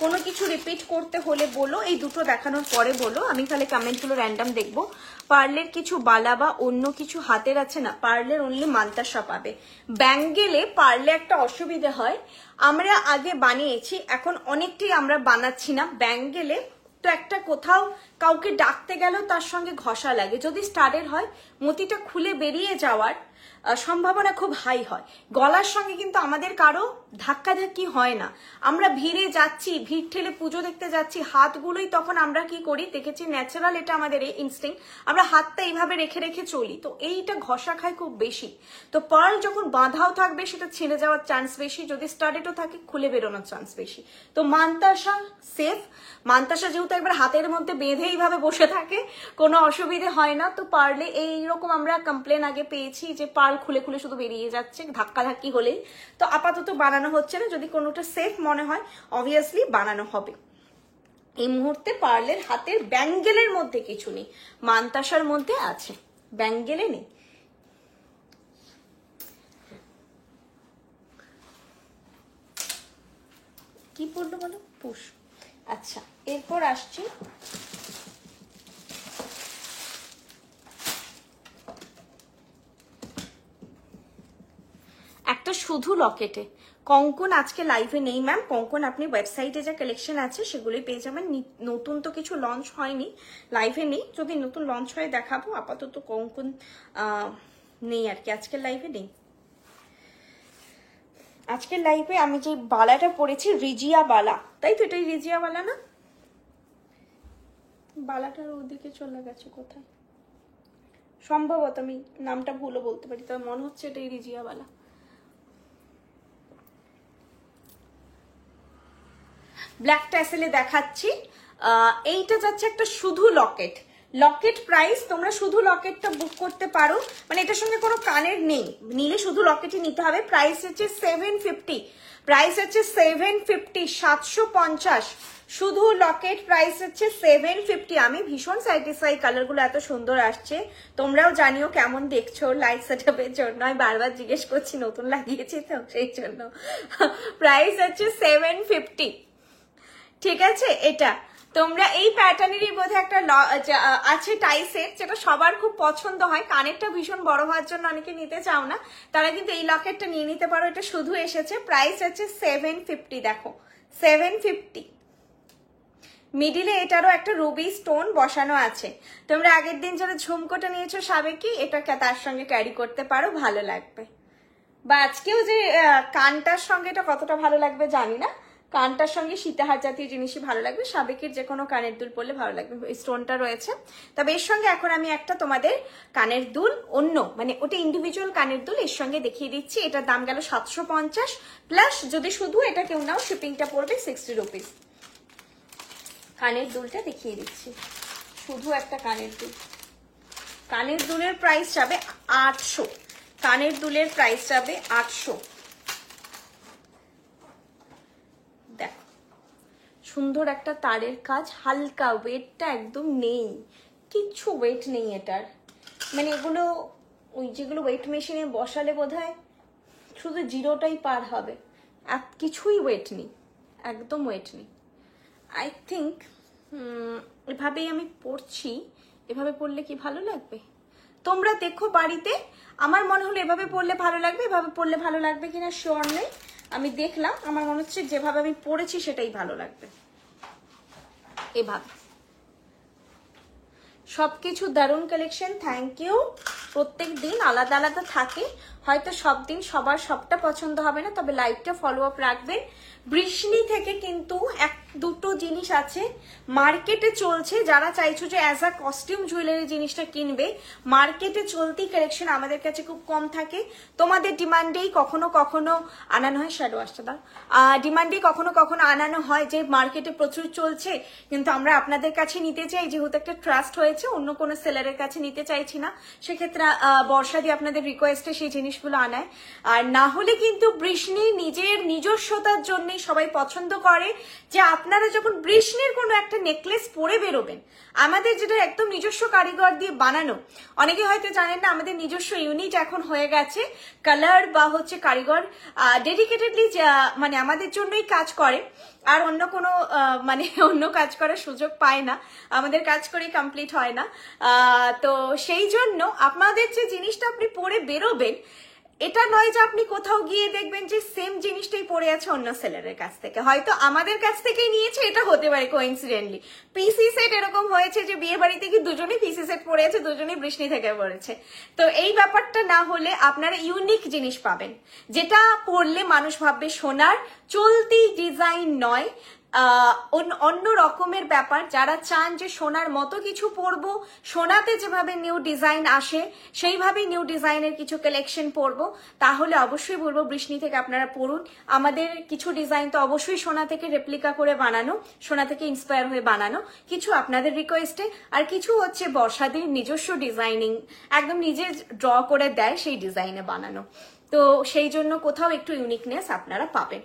কোনো কিছু রিপিট করতে হলে বলো, এই দুটো দেখানোর পরে বলো, আমি তাহলে কমেন্টগুলো র্যান্ডম দেখবো। পার্লের কিছু বালা বা অন্য কিছু হাতের আছে না, পার্লের অনলি মান্তাসা পাবে। ব্যাঙ্গেলে পার্লে একটা অসুবিধা হয়, আমরা আগে বানিয়েছি, এখন অনেকটাই আমরা বানাচ্ছি না ব্যাঙ্গেলে, তো একটা কোথাও কাউকে ডাকতে গেলেও তার সঙ্গে ঘষা লাগে। যদি স্টাডের হয়, মতিটা খুলে বেরিয়ে যাওয়ার সম্ভাবনা খুব হাই হয়। গলার সঙ্গে কিন্তু আমাদের কারো ধাক্কাধাক্কি হয় না, আমরা ভিড়ে যাচ্ছি, ভিড় ঠেলে পুজো দেখতে যাচ্ছি, হাতগুলোই তখন আমরা কি করি দেখেছি, ন্যাচারাল এটা আমাদের এই ইনস্টিংক্ট, আমরা হাতটা এইভাবে রেখে রেখে চলি, তো এইটা ঘষা খায় খুব বেশি। তো পার্ল যখন বাঁধাও থাকবে সেটা ছিঁড়ে যাওয়ার চান্স বেশি, যদি স্টাডেডও থাকে খুলে বেরোনোর চান্স বেশি। তো মান্তাসা সেফ, মান্তাসা যেহেতু একবার হাতের মধ্যে বেঁধে এইভাবে বসে থাকে, কোনো অসুবিধে হয় না। তো পার্লে এইরকম আমরা কমপ্লেন আগে পেয়েছি যে পার্ল খুলে খুলে শুধু বেরিয়ে যাচ্ছে ধাক্কাধাক্কি হলেই, তো আপাতত বানানো হচ্ছে না। যদি কোনোটা সেফ মনে হয় অবভিয়াসলি বানানো হবে। এই মুহূর্তে পার্লের হাতের ব্যাঙ্গেলের মধ্যে কিছু নেই, মান্তাসার মধ্যে আছে, ব্যাঙ্গেলে নেই। কি পড়লো বলো, পুষ। আচ্ছা, এরপর আসছি একটা শুধু লকেটে। কঙ্কন আজকে লাইভে নেই ম্যাম, কঙ্কন আপনি ওয়েবসাইটে যা কালেকশন আছে সেগুলোই পেয়ে যাবেন। নতুন তো কিছু লঞ্চ হয়নি, লাইভে নেই, যদি নতুন লঞ্চ হয় দেখাবো। আপাতত কঙ্কন নেই আর কি, আজকের লাইভে নেই। আজকের লাইভে আমি যে বালাটা পরেছি রিজিয়া বালা, তাই তো? এটাই রিজিয়া বালা না? বালাটার ওদিকে চলে গেছে কোথায়, সম্ভবত আমি নামটা ভুলও বলতে পারি, তবে মনে হচ্ছে এটাই রিজিয়া বালা। ব্ল্যাক ট্যাসেলে দেখাচ্ছি। এইটা যাচ্ছে একটা শুধু লকেট, লকেট প্রাইস তোমরা শুধু লকেটটা বুক করতে পারো, মানে এটার সঙ্গে কোনো কানের নেই, নিলে শুধু লকেটই নিতে হবে। প্রাইস হচ্ছে 750, প্রাইস হচ্ছে 750, 750 শুধু লকেট, প্রাইস হচ্ছে 750। আমি ভীষণ স্যাটিসফাই, কালারগুলো এত সুন্দর আসছে, তোমরাও জানিও কেমন দেখছো। লাইট সেটআপের জন্য আমি বারবার জিজ্ঞেস করছি, নতুন লাগিয়েছি তো সেই জন্য। প্রাইস হচ্ছে 750, ঠিক আছে? এটা তোমরা এই প্যাটার্নেরই বোধহয় একটা আছে টাই সেট, যেটা সবার খুব পছন্দ হয়। কানেরটা ভীষণ বড় হওয়ার জন্য অনেকে নিতে চাও না, তারা কিন্তু এই লকেটটা নিয়ে নিতে পারো, এটা শুধু এসেছে। প্রাইস হচ্ছে 750, দেখো 750। মিডিলে এটারও একটা রুবি স্টোন বসানো আছে। তোমরা আগের দিন যারা ঝুমকোটা নিয়েছো সাবেকি, এটা তার সঙ্গে ক্যারি করতে পারো, ভালো লাগবে। বা আজকেও যে কানটার সঙ্গে এটা কতটা ভালো লাগবে জানি না, কানটার সঙ্গে সীতাহার জাতীয় জিনিসই ভালো লাগবে, সাবেকের যে কোনো কানের দুল পরলে ভালো লাগবে। স্টোনটা রয়েছে, তবে এর সঙ্গে এখন আমি একটা তোমাদের কানের দুল অন্য, মানে ওটা ইন্ডিভিজুয়াল কানের দুল এর সঙ্গে দেখিয়ে দিচ্ছি। এটার দাম গেল 750, প্লাস যদি শুধু এটা কেউ নাও শিপিংটা পড়বে 60 রুপিস। কানের দুলটা দেখিয়ে দিচ্ছি, শুধু একটা কানের দুল। কানের দুলের প্রাইস যাবে 800, কানের দুলের প্রাইস যাবে 800। দেখো সুন্দর একটা তারের কাজ, হালকা, ওয়েটটা একদম নেই, কিচ্ছু ওয়েট নেই এটার। মানে এগুলো ওই যেগুলো ওয়েট মেশিনে বসালে বোধহয় শুধু জিরোটাই পার হবে, আর কিছুই ওয়েট নেই, একদম ওয়েট নেই। আই থিঙ্ক এভাবেই আমি পরছি, এভাবে পরলে কি ভালো লাগবে? তোমরা দেখো বাড়িতে, আমার মনে হলো এভাবে পরলে ভালো লাগবে, এভাবে পরলে ভালো লাগবে কিনা শিওর নেই। আমি দেখলাম, আমার মনে হচ্ছে যেভাবে আমি পরেছি সেটাই ভালো লাগবে। এভাবে সবকিছু দারুণ কালেকশন, থ্যাংক ইউ। প্রত্যেক দিন আলাদা আলাদা থাকে, হয়তো সব দিন সবার সবটা পছন্দ হবে না, তবে লাইভটা ফলো আপ রাখবেন। বৃষ্ণি থেকে কিন্তু এক দুটো জিনিস আছে মার্কেটে চলছে, যারা চাইছো যে অ্যাজ আ কস্টিউম জুয়েলারি জিনিসটা কিনবে, মার্কেটে চলতি কালেকশন আমাদের কাছে খুব কম থাকে। তোমাদের ডিমান্ডেই কখনো কখনো আনানো হয়, শ্যাডো আসছে দা, ডিমান্ডেই কখনো কখনো আনানো হয় যে মার্কেটে প্রচুর চলছে, কিন্তু আমরা আপনাদের কাছে নিতে চাই, যেহেতু একটা ট্রাস্ট হয়েছে, অন্য কোনো সেলারের কাছে নিতে চাইছি না। সেক্ষেত্রে বর্ষা দিয়ে আপনাদের রিকোয়েস্টে সেই জিনিসগুলো আনায়। আর না হলে কিন্তু বৃষ্ণি নিজের নিজস্বতার জন্যই সবাই পছন্দ করে যে আপনারা যখন বৃষ্ণির কোনো একটা নেকলেস পরে বেরোবেন, আমাদের যেটা একদম নিজস্ব কারিগর দিয়ে বানানো, অনেকে হয়তো জানেন না আমাদের নিজস্ব ইউনিট এখন হয়ে গেছে, কালার বা হচ্ছে কারিগর ডেডিকেটেডলি মানে আমাদের জন্যই কাজ করে, আর অন্য কোনো মানে অন্য কাজ করার সুযোগ পায় না, আমাদের কাজ করে কমপ্লিট হয় না। তো সেই জন্য আপনাদের যে জিনিসটা আপনি পরে বেরোবেন, এটা নয় যে আপনি কোথাও গিয়ে দেখবেন যে সেম জিনিসটাই পড়ে আছে অন্য সেলারের কাছ থেকে, হয়তো আমাদের কাছ থেকেই নিয়েছে, এটা হতে পারে কোইন্সিডেন্টলি। পিসি সেট এরকম হয়েছে যে বিয়ে বাড়িতে কি দুজনেই পিসি সেট পরে আছে, দুজনেই বৃষ্ণি থেকে পড়েছে। তো এই ব্যাপারটা না হলে আপনারা ইউনিক জিনিস পাবেন, যেটা পরলে মানুষ ভাববে সোনার, চলতি ডিজাইন নয়, অন্য রকমের ব্যাপার। যারা চান যে সোনার মতো কিছু পরবো, সোনাতে যেভাবে নিউ ডিজাইন আসে সেইভাবেই নিউ ডিজাইনের কিছু কালেকশন পরবো, তাহলে অবশ্যই বলবো বৃষ্ণি থেকে আপনারা পড়ুন। আমাদের কিছু ডিজাইন তো অবশ্যই সোনা থেকে রেপ্লিকা করে বানানো, সোনা থেকে ইন্সপায়ার হয়ে বানানো, কিছু আপনাদের রিকোয়েস্টে, আর কিছু হচ্ছে বর্ষাদের নিজস্ব ডিজাইনিং, একদম নিজে ড্র করে দেয় সেই ডিজাইনে বানানো। তো সেই জন্য কোথাও একটু ইউনিকনেস আপনারা পাবেন।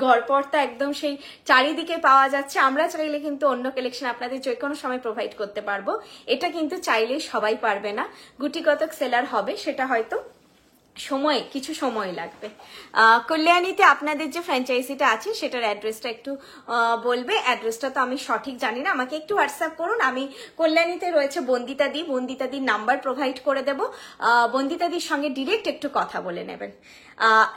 গড়পড়তা একদম সেই চারিদিকে পাওয়া যাচ্ছে। আমরা চাইলে কিন্তু অন্য কালেকশন আপনাদের যে কোনো সময় প্রোভাইড করতে পারবো, এটা কিন্তু চাইলে সবাই পারবে না, গুটি কতক সেলার হবে, সেটা হয়তো কিছু সময় লাগবে। কল্যাণীতে আপনাদের যে ফ্র্যাঞ্চাইজিটা আছে সেটার অ্যাড্রেসটা একটু বলবে। অ্যাড্রেসটা তো আমি সঠিক জানি না, আমাকে একটু হোয়াটসঅ্যাপ করুন। আমি কল্যাণীতে রয়েছে বন্দিতাদির নাম্বার প্রোভাইড করে দেব, বন্দিতাদির সঙ্গে ডিরেক্ট একটু কথা বলে নেবেন।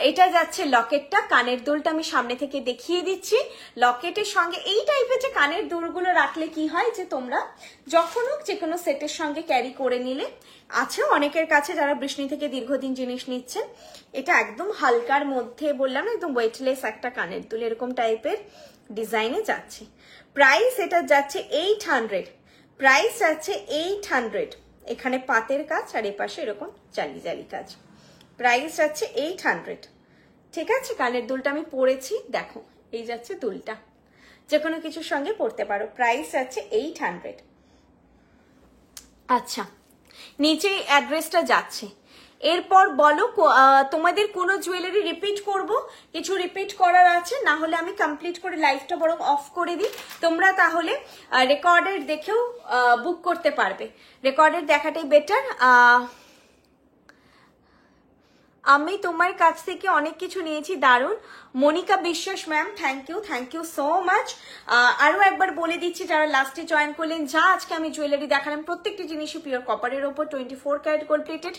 এটা যাচ্ছে লকেটটা, কানের দুলটা আমি সামনে থেকে দেখিয়ে দিচ্ছি। লকেটের সঙ্গে এই টাইপের যে কানের দুলগুলো রাখলে কি হয় যে তোমরা যখন হোক যে কোনো সেটের সঙ্গে ক্যারি করে নিলে, আছেও অনেকের কাছে যারা বৃষ্ণি থেকে দীর্ঘদিন জিনিস নিচ্ছেন। এটা একদম হালকার মধ্যে, বললাম না একদম ওয়েটলেস একটা কানের দুল, এরকম টাইপের ডিজাইনে যাচ্ছে। প্রাইস এটা যাচ্ছে 800, প্রাইস যাচ্ছে 800। এখানে পাতের কাজ আর এপাশে এরকম জালি জালি কাজ, প্রাইস যাচ্ছে 800। ঠিক আছে, কানের দুলটা আমি পরেছি, দেখো এই যাচ্ছে দুলটা, যে কোনো কিছুর সঙ্গে পরতে পারো। প্রাইস যাচ্ছে 800। আচ্ছা, নিচে অ্যাড্রেসটা যাচ্ছে। এরপর বলো তোমাদের কোনো জুয়েলারি রিপিট করব? কিছু রিপিট করার আছে, না হলে আমি কমপ্লিট করে লাইভটা বরং অফ করে দিই। তোমরা তাহলে রেকর্ডের দেখেও বুক করতে পারবে, রেকর্ডের দেখাটাই বেটার। আমি তোমার কাছ থেকে অনেক কিছু নিয়েছি, দারুণ। Monika Biswas ma'am, thank you so much. আরো একবার বলে দিচ্ছি যারা লাস্টে জয়েন করলেন, যা আজকে আমি জুয়েলারি দেখালাম প্রত্যেকটি জিনিসই পিওর কপারের ওপর 24 ক্যারেট গোল্ড প্লেটেড।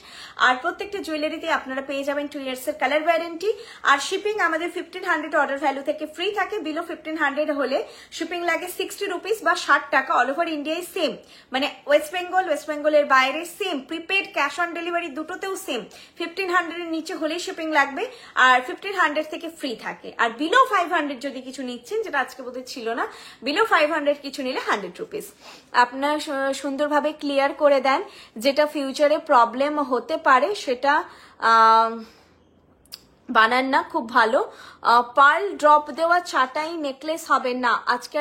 আর প্রত্যেকটা জুয়েলারিতে আপনারা পেয়ে যাবেন 2 ইয়ার্স এর কালার ওয়ারেন্টি। আর শিপিং আমাদের 1500 অর্ডার ভ্যালু থেকে ফ্রি থাকে। বিলো 1500 হলে শিপিং লাগে 60 রুপিস বা 60 টাকা। অল ওভার ইন্ডিয়ায় সেম, মানে ওয়েস্ট বেঙ্গলের বাইরে same. Prepaid, cash on delivery দুটোতেও সেম। 1500 এর নিচে হলেই শিপিং লাগবে, আর 1500 থেকে ফ্রি থাকে। আর বিলো 500 যদি কিছু নিচ্ছেন, যেটা আজকে বোধহয় ছিল না, বিলো 500 কিছু নিলে 100 রুপিস। আপনার সুন্দরভাবে ক্লিয়ার করে দেন, যেটা ফিউচারে প্রবলেম হতে পারে সেটা বানান না, খুব ভালো। পার্ল ড্রপ দেওয়া চাটাই নেকলেস হবে না, আজকে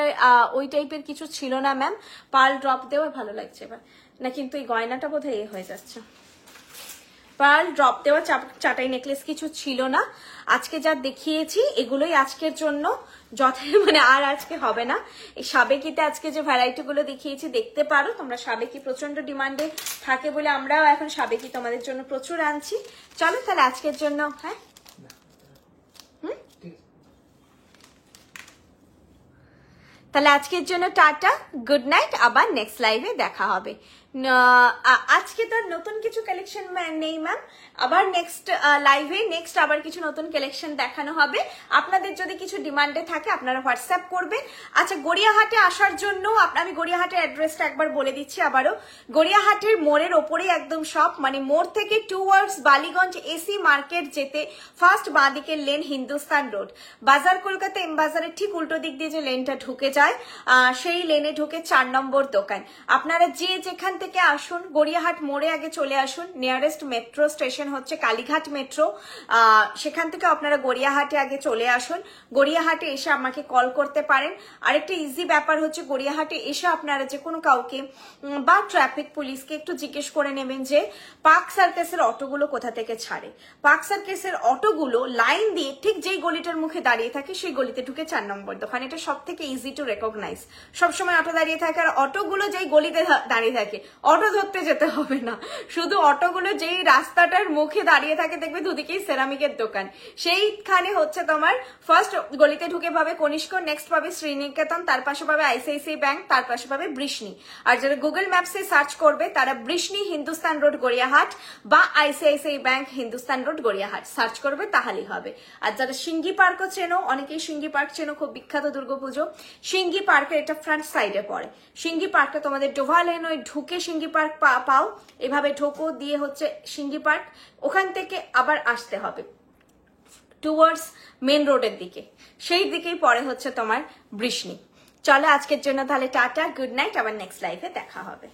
ওই টাইপের কিছু ছিল না ম্যাম। পার্ল ড্রপ দেওয়া ভালো লাগছে এবার না, কিন্তু এই গয়নাটা বোধহয় এ হয়ে যাচ্ছে। পার্ল ড্রপ দেওয়া চাটাই নেকলেস কিছু ছিল না, আজকে যা দেখিয়েছি এগুলোই আজকের জন্য মানে আর আজকে হবে না। এই সাবেকিতে আজকে যে ভ্যারাইটি গুলো দেখিয়েছি দেখতে পারো তোমরা। সাবেকি প্রচন্ড ডিমান্ডে থাকে বলে আমরাও এখন সাবেকি তোমাদের জন্য প্রচুর আনছি। চলো তাহলে আজকের জন্য, হ্যাঁ তাহলে আজকের জন্য টাটা, গুড নাইট, আবার নেক্সট লাইভে দেখা হবে। আজকে তো নতুন কিছু কালেকশন নেই ম্যাম, আবার নেক্সট লাইভে নেক্সট আবার কিছু নতুন কালেকশন দেখানো হবে। আপনাদের যদি কিছু ডিমান্ডে থাকে আপনারা হোয়াটসঅ্যাপ করবেন। আচ্ছা, গড়িয়াহাটে আসার জন্য আমি গড়িয়াহাটের অ্যাড্রেসটা একবার বলে দিচ্ছি আবারও। গড়িয়াহাটের মোড়ের ওপরেই একদম শপ, মানে মোড় থেকে টুয়ার্ডস বালিগঞ্জ এসি মার্কেট যেতে ফার্স্ট বাঁ দিকের লেন হিন্দুস্তান রোড। বাজার কলকাতা এম বাজারের ঠিক উল্টো দিক দিয়ে যে লেনটা ঢুকে যায়, সেই লেনে ঢুকে 4 নম্বর দোকান। আপনারা যে যেখান থেকে আসুন গড়িয়াহাট মোড়ে আগে চলে আসুন। নিয়ারেস্ট মেট্রো স্টেশন হচ্ছে কালীঘাট মেট্রো, সেখান থেকে আপনারা গড়িয়াহাটে আগে চলে আসুন। গড়িয়াহাটে এসে আমাকে কল করতে পারেন। আরেকটা ইজি ব্যাপার হচ্ছে, গড়িয়াহাটে এসে আপনারা যে কোনো কাউকে বা ট্রাফিক পুলিশকে একটু জিজ্ঞেস করে নেবেন যে পার্ক সার্কাসের অটোগুলো কোথা থেকে ছাড়ে। পার্ক সার্কাসের অটোগুলো লাইন দিয়ে ঠিক যেই গলিটার মুখে দাঁড়িয়ে থাকে সেই গলিতে ঢুকে 4 নম্বর দোকান। এটা সব থেকে ইজি টু রেকগনাইজ। সবসময় অটো দাঁড়িয়ে থাকে, আর অটোগুলো যেই গলিতে দাঁড়িয়ে থাকে অটো ধরতে যেতে হবে না, শুধু অটোগুলো যেই রাস্তাটার মুখে দাঁড়িয়ে থাকে দেখবে দুদিকেই সেরামিকের দোকান, সেইখানে হচ্ছে তোমার ফার্স্ট গলিতে ঢুকে পাবে কনিষ্ক, নেক্সট পাবে শ্রীনিকেতন, তার পাশে পাবে আইসিআইসিআই ব্যাংক, তার পাশে পাবে বৃষ্ণি। আর যারা গুগল ম্যাপসে সার্চ করবে তারা বৃষ্ণি হিন্দুস্তান রোড গড়িয়াহাট বা ICICI bank Hindustan road Gariahat search করবে, তাহলেই হবে। আর যারা সিঙ্গি পার্কও চেনো, অনেকেই সিঙ্গি পার্ক চেনো, খুব বিখ্যাত দুর্গাপুজো। সিঙ্গি পার্কের এটা ফ্রন্ট সাইডে পড়ে। সিঙ্গি পার্কটা তোমাদের ডোভা লেন ওই ঢুকে সিঙ্গি পার্ক পাও, এভাবে ঢোকো দিয়ে হচ্ছে সিঙ্গি পার্ক, ওখান থেকে আবার আসতে হবে টুয়ার্ডস মেন রোডের দিকে, সেই দিকেই পরে হচ্ছে তোমার বৃষ্ণি। চলো আজকের জন্য তাহলে টাটা, গুড নাইট, আবার নেক্সট লাইভে দেখা হবে।